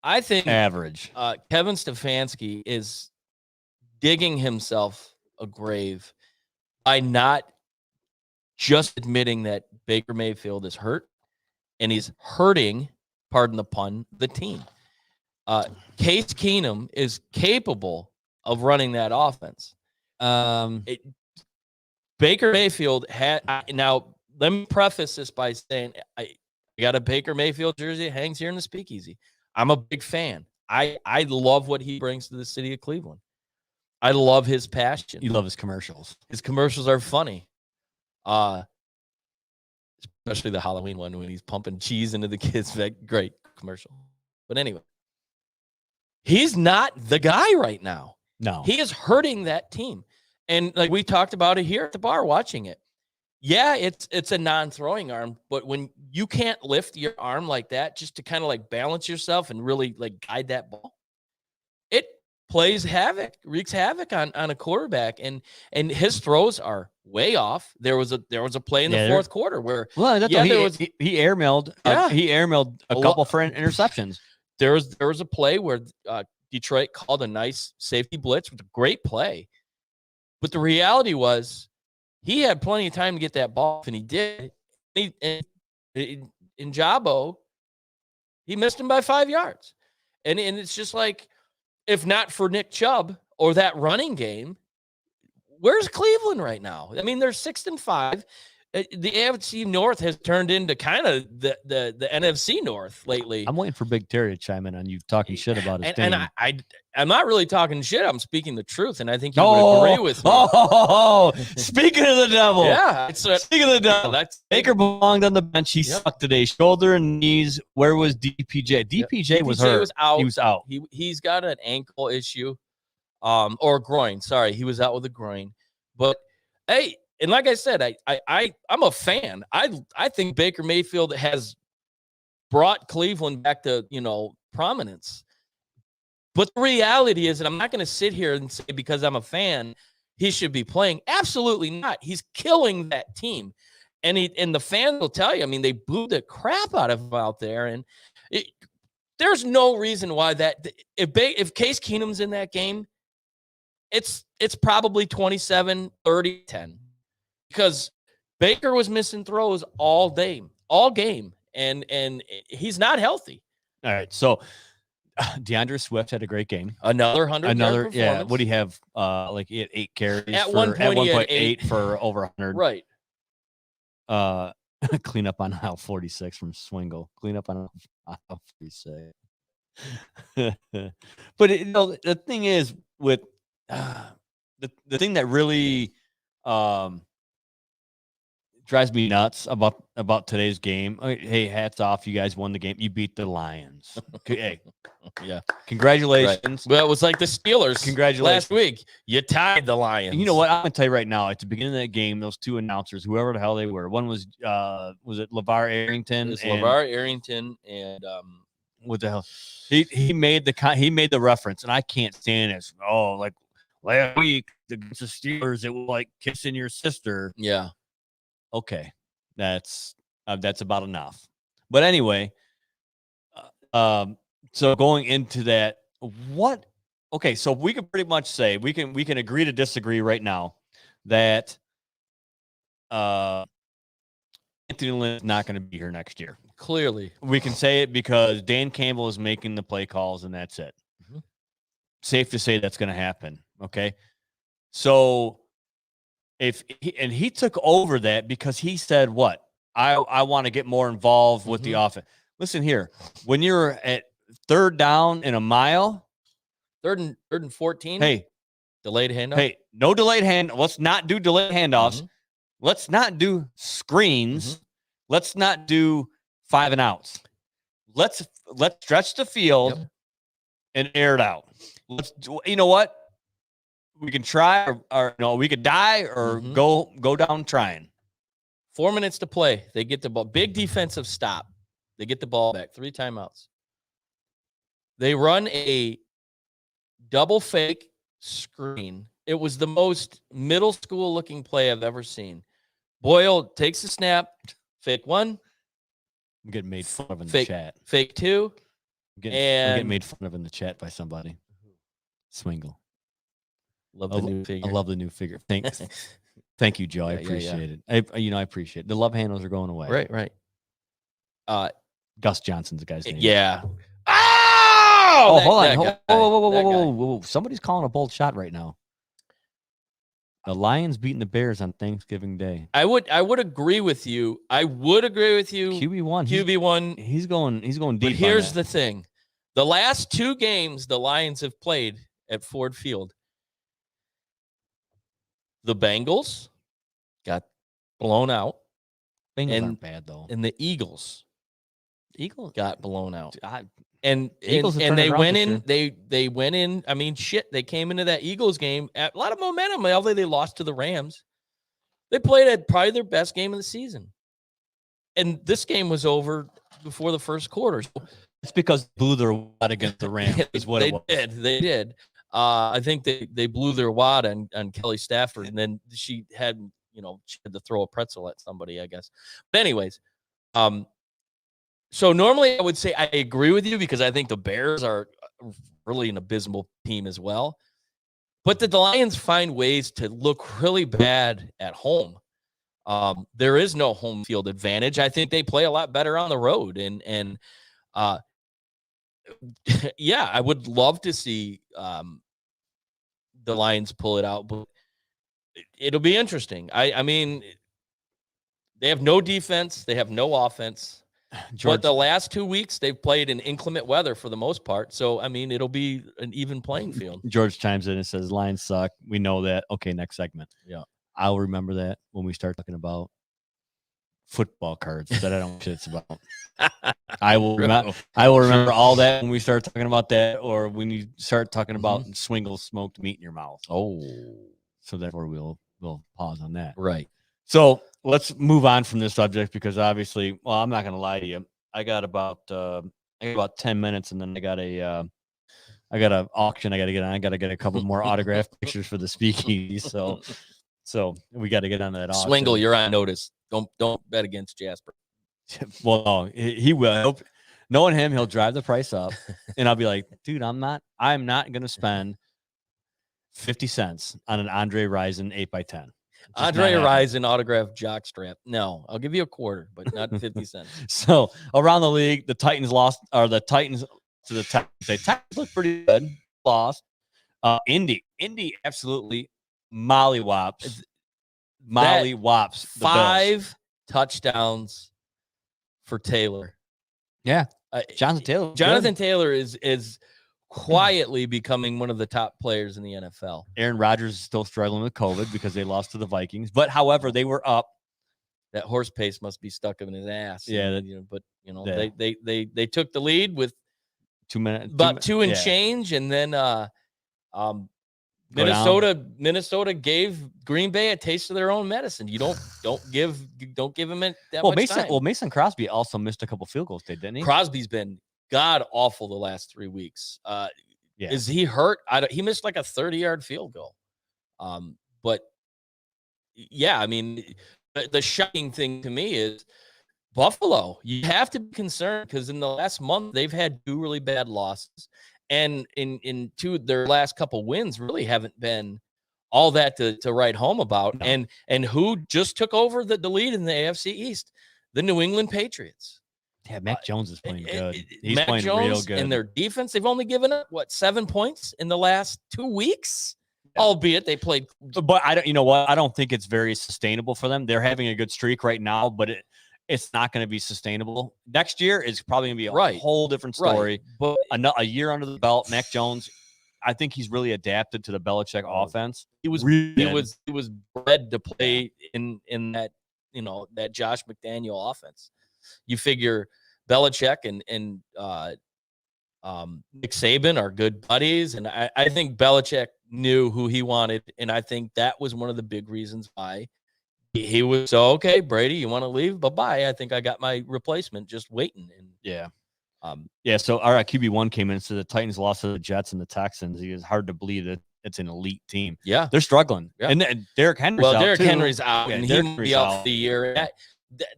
I think, average. Kevin Stefanski is digging himself a grave by not just admitting that Baker Mayfield is hurt, and he's hurting, pardon the pun, the team. Case Keenum is capable of running that offense. Baker Mayfield had now. Let me preface this by saying I got a Baker Mayfield jersey that hangs here in the Speakeasy. I'm a big fan. I love what he brings to the city of Cleveland. I love his passion. You love his commercials. His commercials are funny. Especially the Halloween one when he's pumping cheese into the kids. Great commercial. But anyway, he's not the guy right now. No. He is hurting that team. And like we talked about it here at the bar watching it. Yeah, it's a non-throwing arm, but when you can't lift your arm like that just to kind of like balance yourself and really like guide that ball, it plays havoc, wreaks havoc on a quarterback, and his throws are way off. There was a play in the fourth quarter where he airmailed a couple for interceptions. There was a play where Detroit called a nice safety blitz with a great play, but the reality was, he had plenty of time to get that ball off, and he did. In Jabo, he missed him by 5 yards. And it's just like, if not for Nick Chubb or that running game, where's Cleveland right now? I mean, they're 6-5. The AFC North has turned into kind of the NFC North lately. I'm waiting for Big Terry to chime in on you talking shit about his team. And I'm not really talking shit. I'm speaking the truth, and I think you would agree with me. Speaking of the devil. Yeah. Speaking of the devil. Baker belonged on the bench. He sucked today. Shoulder and knees. Where was DPJ? DPJ was hurt. He was out. He's got an ankle issue or groin. Sorry, he was out with a groin. But, hey, and like I said, I'm a fan. I think Baker Mayfield has brought Cleveland back to, prominence. But the reality is, and I'm not going to sit here and say because I'm a fan, he should be playing. Absolutely not. He's killing that team. And the fans will tell you, I mean, they booed the crap out of him out there. And there's no reason why if Case Keenum's in that game, it's probably 27-30-10. Because Baker was missing throws all game, and he's not healthy. All right, so DeAndre Swift had a great game. Another 100. Yeah. What do you have? Like he had 8 carries at 1.8 for over 100. Right. Clean up on aisle 46 from Swingle. Clean up on aisle 46. But the thing is with the thing that really drives me nuts about today's game. Hey, hats off. You guys won the game. You beat the Lions. Hey, yeah. Congratulations. Right. Well, it was like the Steelers. Congratulations. Last week. You tied the Lions. You know what? I'm going to tell you right now, at the beginning of that game, those 2 announcers, whoever the hell they were, one was it LeVar Arrington? It's LeVar Arrington and what the hell? He made the reference, and I can't stand this. Oh, like last week against the Steelers, it was like kissing your sister. Yeah. Okay, that's about enough. But anyway, so going into that, okay, so we can pretty much say we can agree to disagree right now that Anthony Lynn is not going to be here next year. Clearly. We can say it because Dan Campbell is making the play calls, and that's it. Mhm. Safe to say that's going to happen. Okay. So he took over that because he said, what? I want to get more involved with the offense. Listen here, when you're at third down in a mile, Third and 14. Hey, delayed handoff. Hey, no delayed hand. Let's not do delayed handoffs. Let's not do screens. Let's not do 5 and outs. Let's stretch the field and air it out. You know what? We can try or no, we could die or go down trying. 4 minutes to play. They get the ball. Big defensive stop. They get the ball back. 3 timeouts. They run a double fake screen. It was the most middle school looking play I've ever seen. Boyle takes the snap. Fake 1. I'm getting made fun of in the chat. Fake 2. I'm getting made fun of in the chat by somebody. Swingle. Love the new figure. I love the new figure. Thanks. Thank you, Joe. I appreciate it. I appreciate it. The love handles are going away. Right. Gus Johnson's the guy's name. Yeah. Oh, hold on. Whoa. Somebody's calling a bold shot right now. The Lions beating the Bears on Thanksgiving Day. I would agree with you. QB1. He's going deep. But here's the thing. The last 2 games the Lions have played at Ford Field, the Bengals got blown out. Bengals aren't bad though. And the Eagles got blown out. And they went in. They went in. I mean, shit. They came into that Eagles game at a lot of momentum. Although they lost to the Rams, they played at probably their best game of the season. And this game was over before the first quarter. It's because they blew their wad against the Rams. Is what it was. They did. I think they blew their wad on Kelly Stafford, and then she had to throw a pretzel at somebody, I guess. But anyways, so normally I would say I agree with you because I think the Bears are really an abysmal team as well. But the Lions find ways to look really bad at home. There is no home field advantage. I think they play a lot better on the road. And yeah, I would love to see the Lions pull it out, but it'll be interesting. I mean, they have no defense. They have no offense. But the last 2 weeks, they've played in inclement weather for the most part. So, I mean, it'll be an even playing field. George chimes in and says, Lions suck. We know that. Okay, next segment. Yeah. I'll remember that when we start talking about football cards that I don't know what it's about. I will remember all that when we start talking about that, or when you start talking about Swingle smoked meat in your mouth. Oh. So therefore we'll pause on that. Right. So let's move on from this subject because obviously, well, I'm not going to lie to you. I got about 10 minutes, and then I got an auction I got to get on. I got to get a couple more autographed pictures for the Speakeasy. So we got to get on that auction. Swingle, you're on notice. Don't bet against Jasper. Well, no, he will. Knowing him, he'll drive the price up, and I'll be like, dude, I'm not going to spend 50 cents on an Andre Rison 8x10. Andre Rison autographed jockstrap. No, I'll give you a quarter, but not 50 cents. So around the league, the Titans lost, or the Titans to the Titans. The Titans look pretty good. Lost. Indy absolutely mollywops. Mollywops. 5 touchdowns for Taylor. Yeah. Jonathan Taylor is quietly becoming one of the top players in the NFL. Aaron Rodgers is still struggling with COVID because they lost to the Vikings. But however, they were up. That horse pace must be stuck in his ass. Yeah. They took the lead with 2 minutes. About 2 and change, and then Minnesota gave Green Bay a taste of their own medicine. You don't give him that much time. Well, Mason Crosby also missed a couple field goals, didn't he? Crosby's been god awful the last 3 weeks. Is he hurt? He missed like a 30-yard field goal. But yeah, I mean, the shocking thing to me is Buffalo. You have to be concerned because in the last month they've had 2 really bad losses, and in 2 their last couple wins really haven't been all that to write home about. No. And who just took over the lead in the AFC East? the New England Patriots. Yeah, Mac Jones is playing good. He's Mac playing Jones real good. And their defense, they've only given up, 7 points in the last 2 weeks? Yeah. Albeit they played. But I don't, you know what? I don't think it's very sustainable for them. They're having a good streak right now, but it's not going to be sustainable. Next year is probably going to be a whole different story. Right. But a year under the belt, Mac Jones, I think he's really adapted to the Belichick offense. He was bred to play in that, that Josh McDaniel offense. You figure Belichick and Nick Saban are good buddies, and I think Belichick knew who he wanted, and I think that was one of the big reasons why he was so, okay, Brady, you want to leave? Bye-bye. I think I got my replacement just waiting. And so all right, QB1 came in, so the Titans lost to the Jets and the Texans. It's hard to believe that it's an elite team. Yeah. They're struggling. Yeah. And Derrick Henry's out. Derrick too. Henry's out, and he will be out for the year.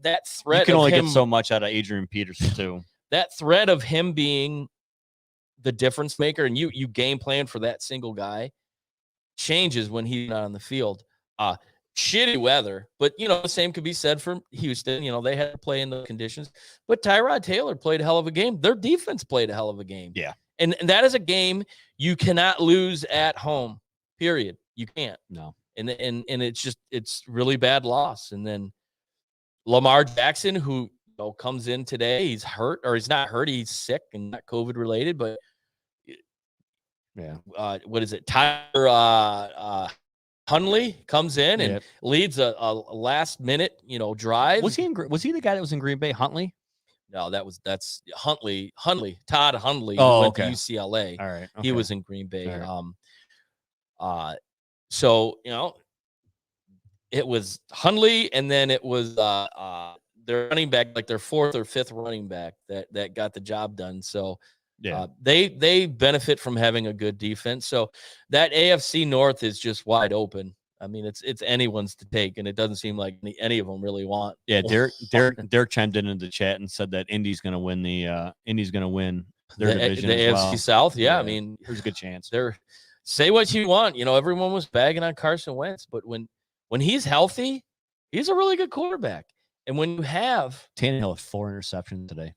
That threat, you can only get so much out of Adrian Peterson too. That threat of him being the difference maker, and you game plan for that single guy, changes when he's not on the field. Shitty weather, but the same could be said for Houston. They had to play in the conditions, but Tyrod Taylor played a hell of a game. Their defense played a hell of a game. Yeah. And that is a game you cannot lose at home, period. You can't. No. And it's really bad loss. And then Lamar Jackson, who comes in today, he's hurt, or he's not hurt, he's sick and not COVID related, but what is it? Tyler Huntley comes in and leads a last minute, drive. Was he the guy that was in Green Bay? Huntley? No, that's Huntley. Todd Huntley went to UCLA. All right. Okay. He was in Green Bay. Right. So, it was Huntley, and then it was their running back, like their fourth or fifth running back that got the job done. So they benefit from having a good defense. So that AFC North is just wide open. I mean, it's anyone's to take, and it doesn't seem like any of them really want. Yeah, Derek chimed in the chat and said that Indy's going to win their division, the AFC South. Yeah, I mean, there's a good chance. Say what you want. Everyone was bagging on Carson Wentz, but when he's healthy, he's a really good quarterback. And when you have Tannehill had 4 interceptions today.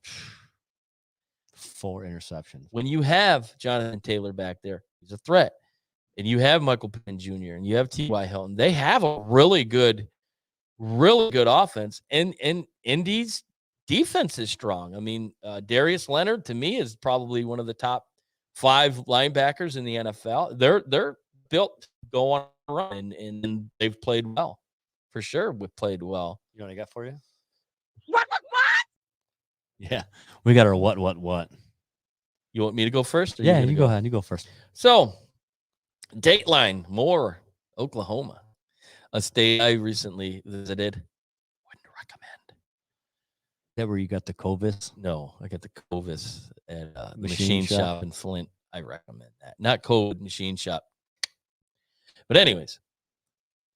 4 interceptions. When you have Jonathan Taylor back there, he's a threat. And you have Michael Pittman Jr. and you have T.Y. Hilton. They have a really good offense. And Indy's defense is strong. I mean, Darius Leonard, to me, is probably one of the top 5 linebackers in the NFL. They're built to go on a run, and they've played well. For sure, we've played well. You know what I got for you? What? Yeah, we got our what? You want me to go first? Yeah, you go ahead. You go first. So, Dateline, Moore, Oklahoma, a state I recently visited. Wouldn't recommend. Is that where you got the Covis? No, I got the Covis at the machine shop in Flint. I recommend that. Not COVID machine shop. But anyways,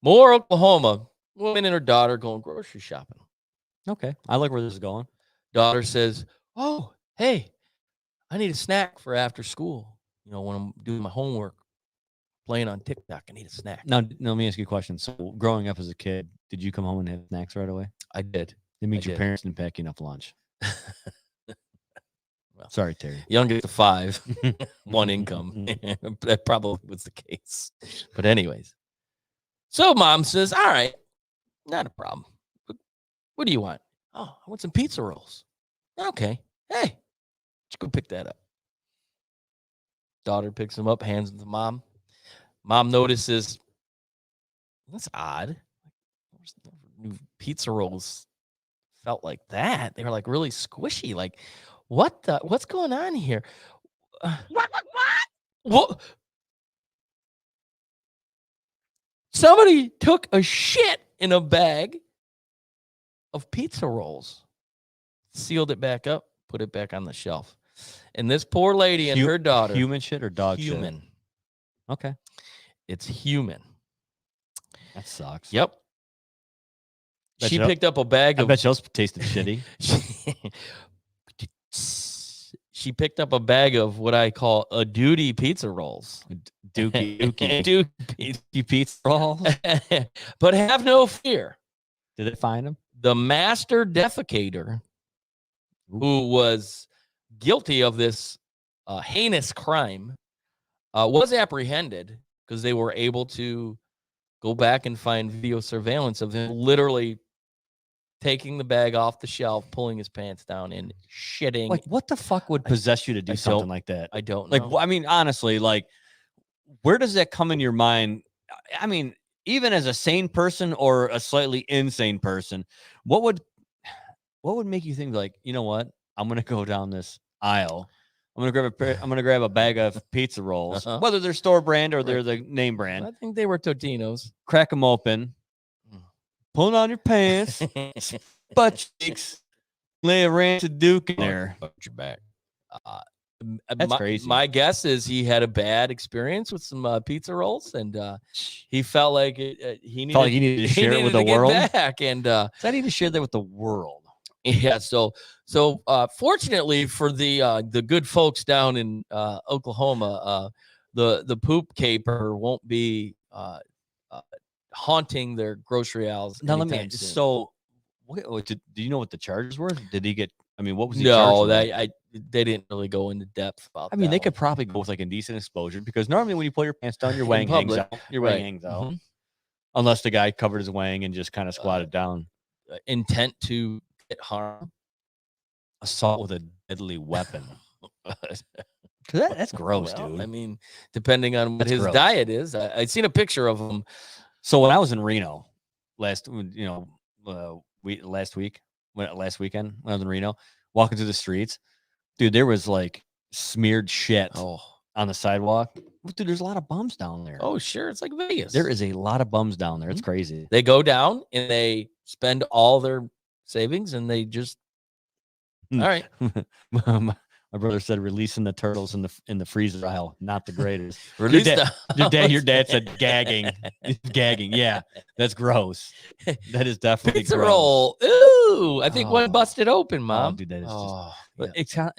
Moore, Oklahoma, woman and her daughter going grocery shopping. Okay, I like where this is going. Daughter says, "Oh, hey, I need a snack for after school. When I'm doing my homework, playing on TikTok, I need a snack." Now, let me ask you a question. So, growing up as a kid, did you come home and have snacks right away? I did. That means your parents didn't pack you enough lunch. Well, sorry, Terry. Youngest of 5, 1 income. That probably was the case. But anyways, so mom says, "All right, not a problem. What do you want?" "Oh, I want some pizza rolls." "Okay. Hey, let's go pick that up." Daughter picks them up, hands them to mom. Mom notices, that's odd. New pizza rolls felt like that. They were like really squishy. Like, what's going on here? What? Somebody took a shit in a bag of pizza rolls, sealed it back up, put it back on the shelf. And this poor lady and her daughter. Human shit or dog shit? Human. Okay. It's human. That sucks. Yep. She picked up a bag of. I bet yours tasted shitty. She picked up a bag of what I call a duty pizza rolls. Dookie pizza rolls. But have no fear. Did it find them? the master defecator who was guilty of this heinous crime was apprehended because they were able to go back and find video surveillance of him literally taking the bag off the shelf, pulling his pants down, and shitting. Like, what the fuck would possess you to do something like that? I don't know. Like, I mean, honestly, like, where does that come in your mind? I mean, even as a sane person or a slightly insane person, what would make you think, like, you know what? I'm gonna go down this aisle. I'm gonna grab a bag of pizza rolls, whether they're store brand or they're the name brand. I think they were Totino's. Crack them open, pull down your pants, butt cheeks, lay a Ranch Duke in there. Your back. That's crazy. My guess is he had a bad experience with some pizza rolls, and he felt like he needed to share it with the world. Back, and I need to share that with the world. Yeah, so fortunately for the good folks down in Oklahoma, the poop caper won't be haunting their grocery aisles. Now let me. soon. So, do you know what the charges were? Did he get? I mean, what was he no? charged They didn't really go into depth about. I mean, they that could probably go with like indecent exposure because normally when you pull your pants down, your wang hangs out. Your wang hangs out, unless the guy covered his wang and just kind of squatted down. Intent to get harm. Assault with a deadly weapon. That's gross, Well, dude. I mean, depending on what his diet is, I'd seen a picture of him. So when I was in Reno last weekend, when I was in Reno, walking through the streets, dude, there was like smeared shit on the sidewalk. Dude, there's a lot of bums down there. Oh, sure. It's like Vegas. There is a lot of bums down there. It's crazy. They go down and they spend all their savings and they just, all right. My brother said releasing the turtles in the freezer aisle, not the greatest. Release your dad said gagging. Gagging. Yeah, that's gross. That is definitely pizza gross. roll. Ooh, I think one busted open, Mom. Oh, dude, that is just.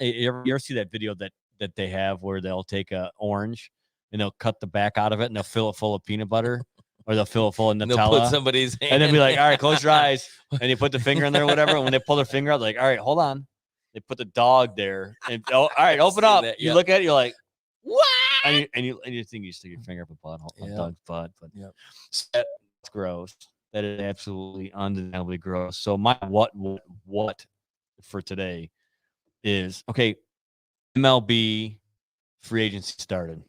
Yeah. You ever see that video that they have where they'll take a orange and they'll cut the back out of it and they'll fill it full of peanut butter, or they'll fill it full of Nutella. They'll put somebody's hand and then be like, all right, close your eyes, and you put the finger in there or whatever. And when they pull their finger out, like, all right, hold on. They put the dog there, and all right, open up. That, you look at it, you're like, what? And you think you stick your finger up a dog's butt, but that's gross. That is absolutely undeniably gross. So my what for today is okay. MLB free agency started.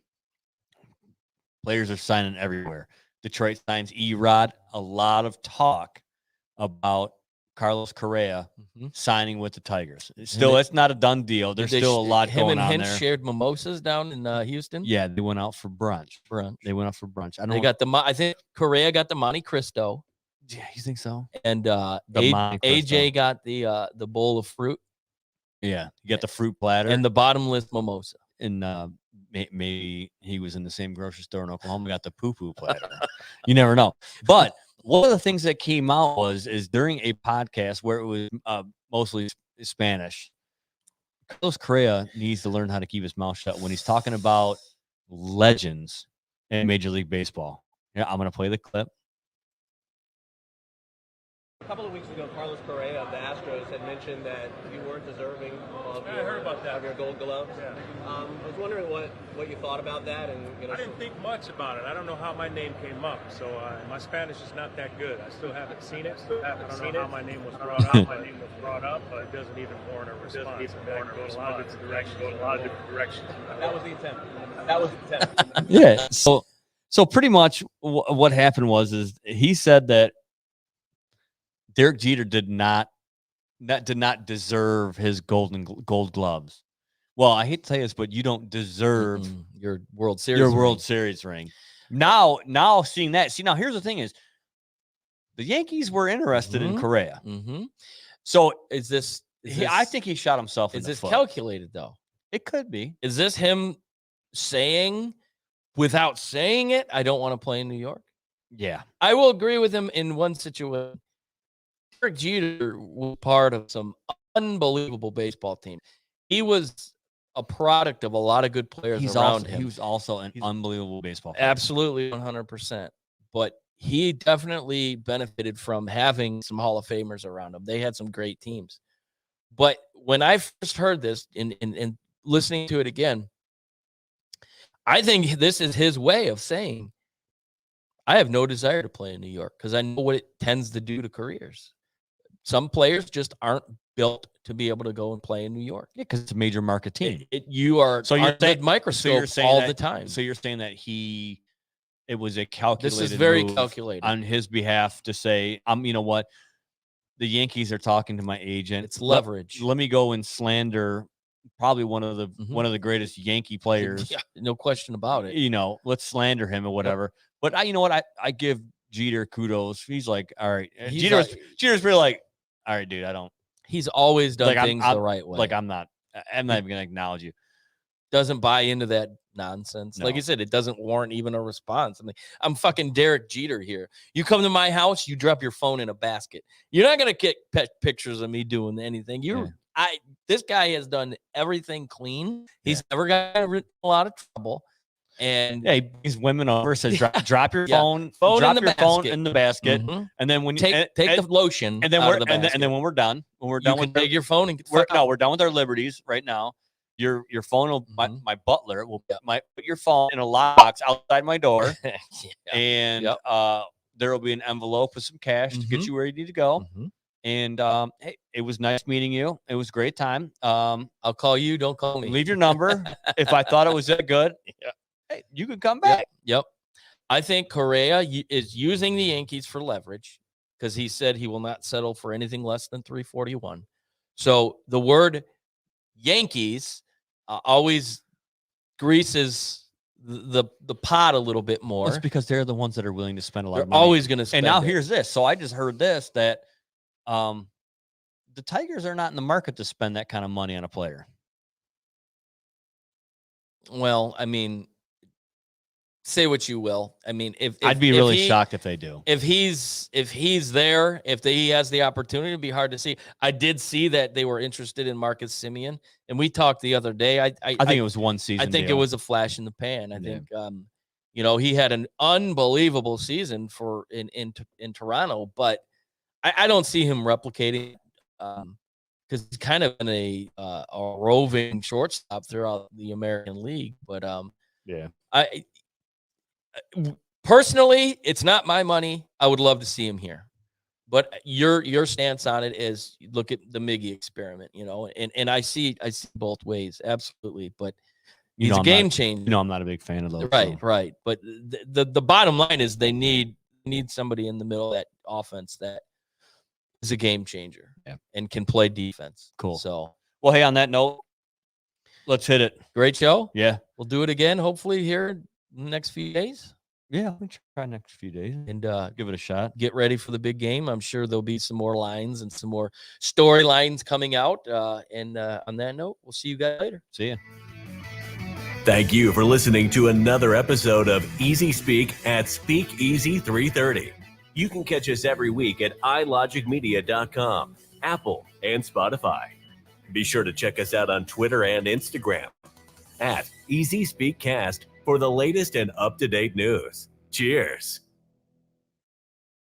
Players are signing everywhere. Detroit signs Erod. A lot of talk about Carlos Correa signing with the Tigers. Still, it's not a done deal. There's still a lot going on there. Him and Hinch shared mimosas down in Houston. Yeah, they went out for brunch. They went out for brunch. I think Correa got the Monte Cristo. Yeah, you think so? And AJ got the bowl of fruit. Yeah, you got the fruit platter and the bottomless mimosa. And maybe he was in the same grocery store in Oklahoma, got the poo-poo platter. You never know. But one of the things that came out is during a podcast where it was mostly Spanish, Carlos Correa needs to learn how to keep his mouth shut when he's talking about legends in Major League Baseball. Yeah, I'm going to play the clip. A couple of weeks ago, Carlos Correa of the Astros had mentioned that you weren't deserving of your Gold Glove. Yeah. I was wondering what you thought about that, and I didn't think much about it. I don't know how my name came up, so my Spanish is not that good. I still haven't seen it. I don't know how my name was brought up, but it doesn't even warrant a response. Go a lot of different directions. That was the intent. Yeah. So pretty much what happened is he said that Derek Jeter did not deserve his gold gloves. Well, I hate to say this, but you don't deserve your World Series ring. Now seeing that, now here's the thing is the Yankees were interested in Correa. So I think he shot himself in the foot. Is this calculated though? It could be. Is this him saying without saying it, I don't want to play in New York? Yeah. I will agree with him in one situation. Derek Jeter was part of some unbelievable baseball team. He was a product of a lot of good players around him. He was also an unbelievable baseball player. Absolutely 100%. But he definitely benefited from having some Hall of Famers around him. They had some great teams. But when I first heard this and listening to it again, I think this is his way of saying, I have no desire to play in New York because I know what it tends to do to careers. Some players just aren't built to be able to go and play in New York. Yeah, because it's a major market team. You are so you're under microscope all the time. So you're saying that it was a calculated This is very move calculated on his behalf to say, you know what? The Yankees are talking to my agent. It's leverage. Let me go and slander probably one of the greatest Yankee players. Yeah, no question about it. You know, let's slander him or whatever. Yep. But you know what? I give Jeter kudos. He's like, all right. Jeter's really like, all right, dude, I don't. He's always done things the right way. Like I'm not even going to acknowledge you. Doesn't buy into that nonsense. No. Like I said, it doesn't warrant even a response. I mean, I'm fucking Derek Jeter here. You come to my house, you drop your phone in a basket. You're not gonna get pictures of me doing anything. This guy has done everything clean. He's never gotten in a lot of trouble. And he brings women over, says drop your phone in the basket, and then when take the lotion, and then when we're done with take your phone and we're done with our liberties right now. Your phone will my butler will put your phone in a lockbox outside my door, and there will be an envelope with some cash to get you where you need to go. And hey, it was nice meeting you. It was a great time. I'll call you. Don't call me. Leave your number. If I thought it was that good, hey, you could come back. Yep. I think Correa is using the Yankees for leverage because he said he will not settle for anything less than 341. So the word Yankees always greases the pot a little bit more. That's because they're the ones that are willing to spend a lot of money. Always going to And spend. now here's this. So I just heard this, that the Tigers are not in the market to spend that kind of money on a player. Well, I mean, say what you will. I mean, if I'd be really shocked if they do. If he's there, he has the opportunity, it'd be hard to see. I did see that they were interested in Marcus Semien, and we talked the other day. I think it was one season. I think it was a flash in the pan. I think he had an unbelievable season in Toronto, but I don't see him replicating because he's kind of been a roving shortstop throughout the American League. But personally, it's not my money. I would love to see him here, but your stance on it is look at the Miggy experiment, and I see both ways, absolutely. But he's a game changer. I'm not a big fan of those. Right. But the bottom line is they need somebody in the middle of that offense that is a game changer and can play defense. Cool. So, well, hey, on that note, let's hit it. Great show. Yeah, we'll do it again. Hopefully here in the next few days. Yeah, we'll try next few days and give it a shot. Get ready for the big game. I'm sure there'll be some more lines and some more storylines coming out. And on that note, we'll see you guys later. See ya. Thank you for listening to another episode of Easy Speak at Speakeasy 330. You can catch us every week at ilogicmedia.com, Apple, and Spotify. Be sure to check us out on Twitter and Instagram at Easy Speak Cast for the latest and up-to-date news. Cheers.